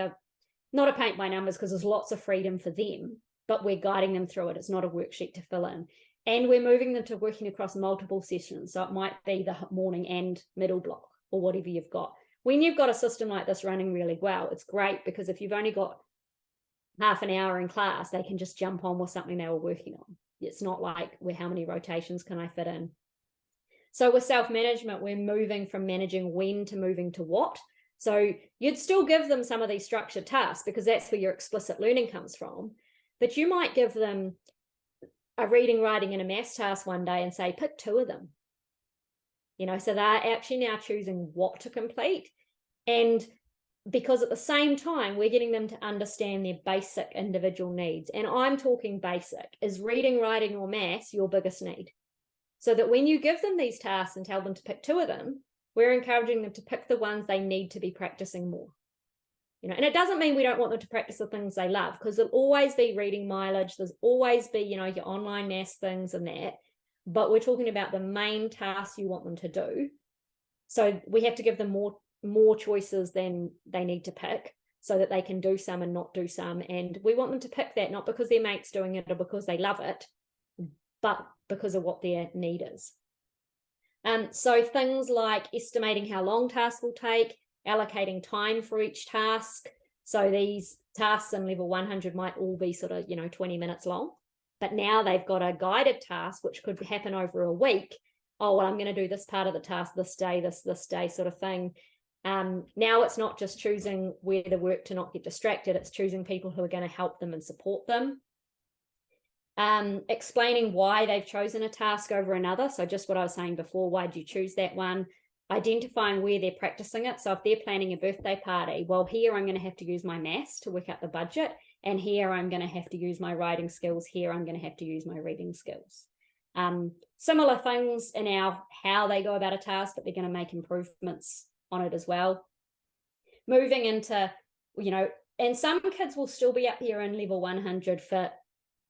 not a paint by numbers because there's lots of freedom for them, but we're guiding them through it. It's not a worksheet to fill in. And we're moving them to working across multiple sessions. So it might be the morning and middle block or whatever you've got. When you've got a system like this running really well, it's great because if you've only got half an hour in class, they can just jump on with something they were working on. It's not like, how many rotations can I fit in? So with self-management, we're moving from managing when to moving to what. So you'd still give them some of these structured tasks because that's where your explicit learning comes from. But you might give them a reading, writing, and a maths task one day and say, pick 2 of them. So they're actually now choosing what to complete. And because at the same time, we're getting them to understand their basic individual needs. And I'm talking basic. Is reading, writing, or maths your biggest need? So that when you give them these tasks and tell them to pick 2 of them, we're encouraging them to pick the ones they need to be practicing more. And it doesn't mean we don't want them to practice the things they love, because there'll always be reading mileage. There's always be, your online maths things and that. But we're talking about the main tasks you want them to do. So we have to give them more choices than they need to pick so that they can do some and not do some. And we want them to pick that, not because their mate's doing it or because they love it, but because of what their need is. So things like estimating how long tasks will take, allocating time for each task. So these tasks in level 100 might all be sort of, 20 minutes long, but now they've got a guided task, which could happen over a week. oh, well, I'm going to do this part of the task this day, this day sort of thing. Now it's not just choosing where to work to not get distracted, it's choosing people who are going to help them and support them. Explaining why they've chosen a task over another. So just what I was saying before, why did you choose that one? Identifying where they're practicing it. So if they're planning a birthday party, well, here I'm going to have to use my maths to work out the budget, and here I'm going to have to use my writing skills, here I'm going to have to use my reading skills. Similar things in how they go about a task, but they're going to make improvements on it as well. Moving into, and some kids will still be up here in level 100 for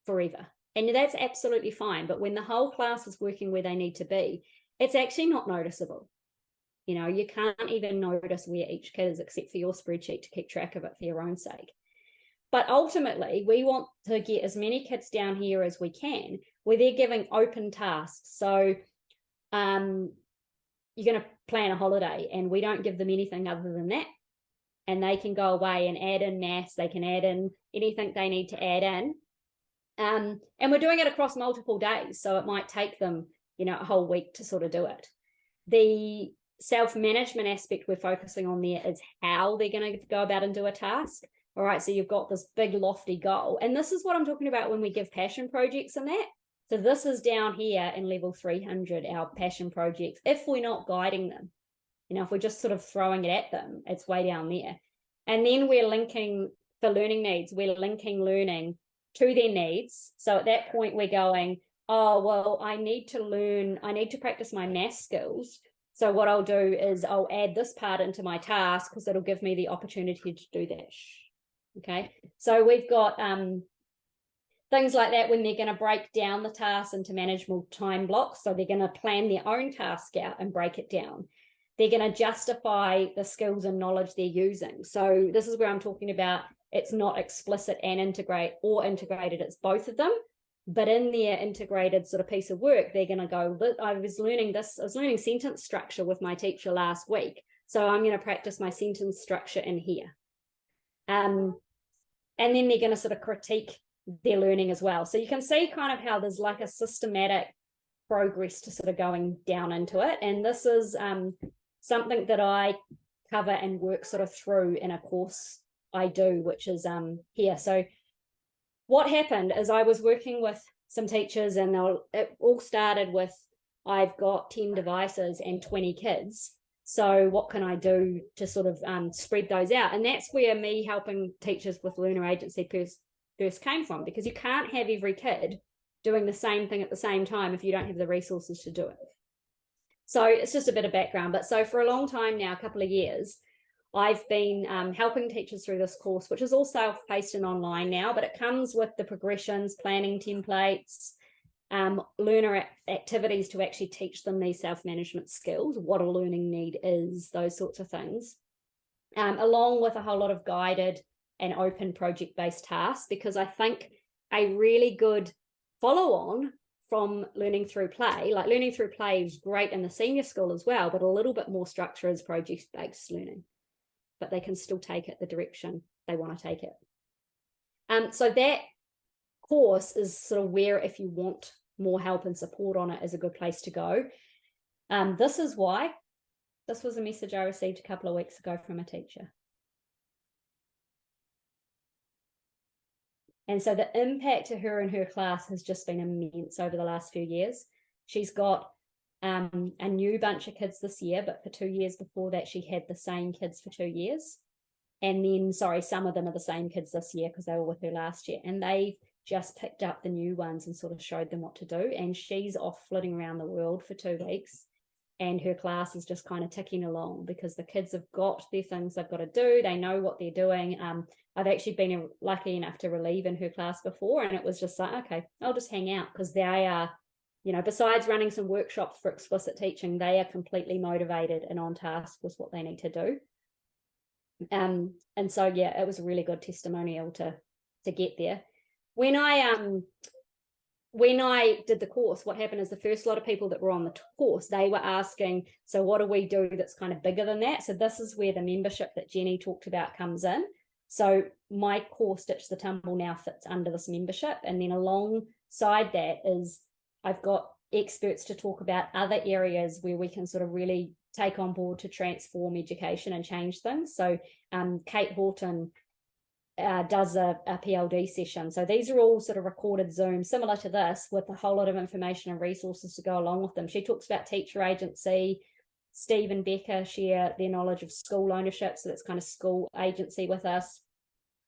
forever, and that's absolutely fine. But when the whole class is working where they need to be, it's actually not noticeable. You can't even notice where each kid is except for your spreadsheet to keep track of it for your own sake. But ultimately, we want to get as many kids down here as we can where they're giving open tasks. So you're going to plan a holiday and we don't give them anything other than that. And they can go away and add in maths, they can add in anything they need to add in. And we're doing it across multiple days. So it might take them, a whole week to sort of do it. The self-management aspect we're focusing on there is how they're going to go about and do a task. All right, so you've got this big lofty goal. And this is what I'm talking about when we give passion projects and that. So this is down here in level 300, our passion projects, if we're not guiding them. If we're just sort of throwing it at them, it's way down there. And then we're linking, for learning needs, we're linking learning to their needs. So at that point, we're going, oh, well, I need to practice my math skills. So what I'll do is I'll add this part into my task because it'll give me the opportunity to do that. Okay, so we've got things like that when they're going to break down the task into manageable time blocks. So they're going to plan their own task out and break it down. They're going to justify the skills and knowledge they're using. So this is where I'm talking about it's not explicit and integrated, it's both of them. But in their integrated sort of piece of work, they're going to go, I was learning sentence structure with my teacher last week. So I'm going to practice my sentence structure in here. And then they're going to sort of critique their learning as well. So you can see kind of how there's like a systematic progress to sort of going down into it. And this is something that I cover and work sort of through in a course I do, which is here. So what happened is I was working with some teachers and it all started with, I've got 10 devices and 20 kids. So what can I do to sort of spread those out? And that's where me helping teachers with learner agency first came from, because you can't have every kid doing the same thing at the same time if you don't have the resources to do it. So it's just a bit of background. But so for a long time now, a couple of years, I've been helping teachers through this course, which is all self-paced and online now, but it comes with the progressions, planning templates, learner activities to actually teach them these self-management skills, what a learning need is, those sorts of things, along with a whole lot of guided and open project-based tasks, because I think a really good follow-on from learning through play, like learning through play is great in the senior school as well, but a little bit more structure is project-based learning, but they can still take it the direction they want to take it. So that course is sort of where, if you want more help and support on it, is a good place to go. This is why. This was a message I received a couple of weeks ago from a teacher. And so the impact to her and her class has just been immense over the last few years. She's got a new bunch of kids this year, but for 2 years before that, she had the same kids for 2 years. And then, some of them are the same kids this year because they were with her last year. And they've just picked up the new ones and sort of showed them what to do. And she's off flitting around the world for 2 weeks. And her class is just kind of ticking along because the kids have got their things they've got to do. They know what they're doing. I've actually been lucky enough to relieve in her class before. And it was just like, okay, I'll just hang out because they are, besides running some workshops for explicit teaching, they are completely motivated and on task with what they need to do. And so, yeah, it was a really good testimonial to get there. When I did the course, what happened is the first lot of people that were on the course, they were asking, so what do we do that's kind of bigger than that? So this is where the membership that Jenny talked about comes in. So my course, Ditch the Tumble, now fits under this membership. And then alongside that is I've got experts to talk about other areas where we can sort of really take on board to transform education and change things. So Kate Horton does a PLD session. So these are all sort of recorded Zoom, similar to this, with a whole lot of information and resources to go along with them. She talks about teacher agency. Steve and Becca share their knowledge of school ownership, so that's kind of school agency with us.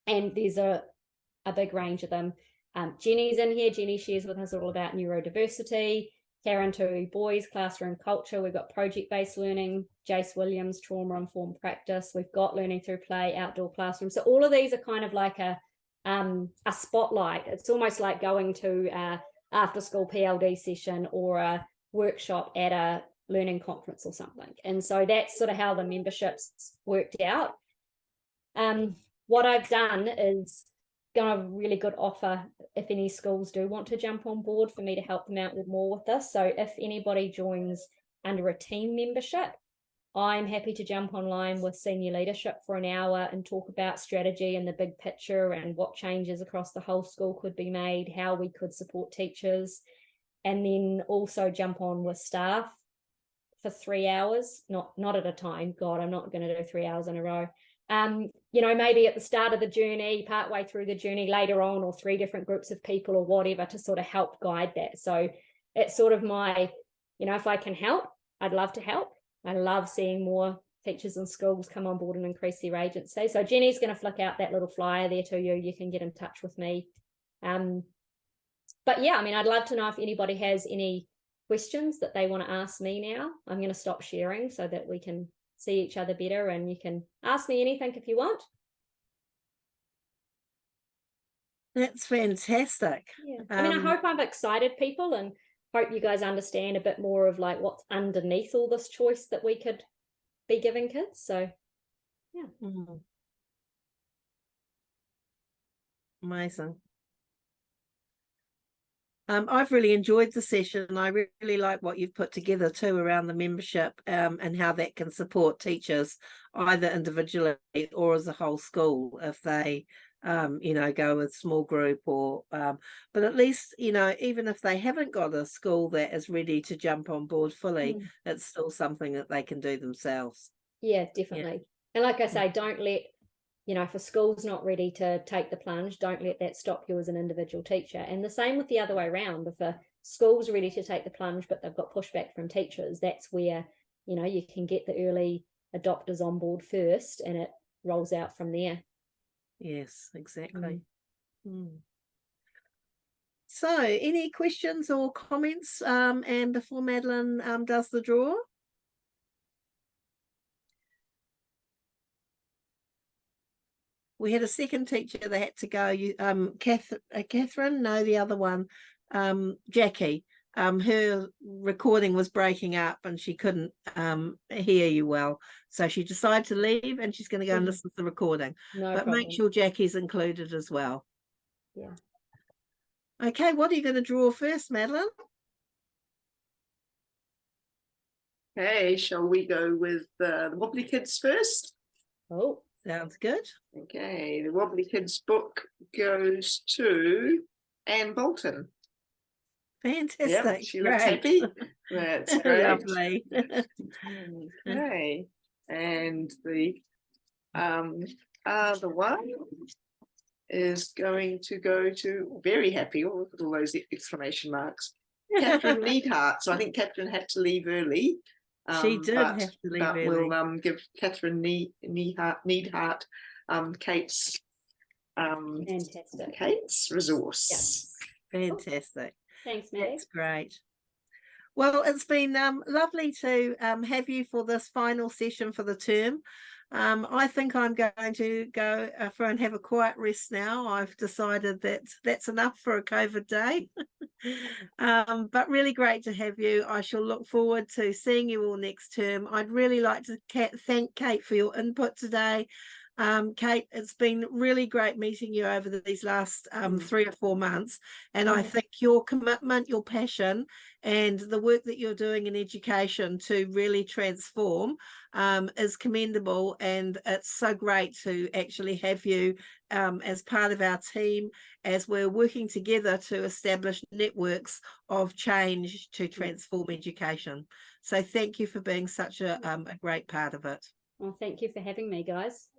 And there's a big range of them. Jenny's in here. Jenny shares with us all about neurodiversity. Karen to boys, classroom culture. We've got project-based learning. Jace Williams, trauma-informed practice. We've got learning through play, outdoor classroom. So all of these are kind of like a spotlight. It's almost like going to a after-school PLD session or a workshop at a learning conference or something. And so that's sort of how the memberships worked out. What I've done is got a really good offer if any schools do want to jump on board for me to help them out with more with this. So if anybody joins under a team membership, I'm happy to jump online with senior leadership for an hour and talk about strategy and the big picture and what changes across the whole school could be made, how we could support teachers, and then also jump on with staff for 3 hours, not at a time. God, I'm not going to do 3 hours in a row. Maybe at the start of the journey, partway through the journey, later on, or 3 different groups of people or whatever to sort of help guide that. So it's sort of my, if I can help, I'd love to help. I love seeing more teachers and schools come on board and increase their agency. So Jenny's going to flick out that little flyer there to you. You can get in touch with me. But yeah, I'd love to know if anybody has any questions that they want to ask me now. I'm going to stop sharing so that we can see each other better, and you can ask me anything if you want. That's fantastic. Yeah. I hope I've excited people and hope you guys understand a bit more of like what's underneath all this choice that we could be giving kids. So yeah. Amazing. I've really enjoyed the session. I really like what you've put together too around the membership and how that can support teachers either individually or as a whole school if they go with small group or but at least even if they haven't got a school that is ready to jump on board fully, it's still something that they can do themselves. Yeah, definitely. Yeah. And like I say, don't let if a school's not ready to take the plunge, don't let that stop you as an individual teacher. And the same with the other way around. If a school's ready to take the plunge, but they've got pushback from teachers, that's where, you can get the early adopters on board first and it rolls out from there. Yes, exactly. So any questions or comments and before Madeline does the draw? We had a second teacher that had to go. Catherine, no, the other one, Jackie. Her recording was breaking up and she couldn't hear you well, so she decided to leave and she's going to go and listen to the recording. No but problem. Make sure Jackie's included as well. Yeah. Okay, what are you going to draw first, Madeline? Okay, shall we go with the Wobbly Kids first? Oh. Sounds good. Okay, the Wobbly Kids book goes to Anne Bolton. Fantastic. Yep, she looks happy. That's great. Lovely. Okay, and the other one is going to go to, very happy, oh, look at all those exclamation marks, Catherine Needhart. So I think Catherine had to leave early. She did have to leave but early. We'll give Catherine Needhart Kate's fantastic. Kate's resource. Yes. Fantastic. Thanks, Maddie. That's great. Well, it's been lovely to have you for this final session for the term. I think I'm going to go for and have a quiet rest now. I've decided that that's enough for a COVID day. But really great to have you. I shall look forward to seeing you all next term. I'd really like to thank Kate for your input today. Kate, it's been really great meeting you over these last 3 or 4 months. And I think your commitment, your passion, and the work that you're doing in education to really transform is commendable. And it's so great to actually have you as part of our team as we're working together to establish networks of change to transform education. So thank you for being such a great part of it. Well, thank you for having me, guys.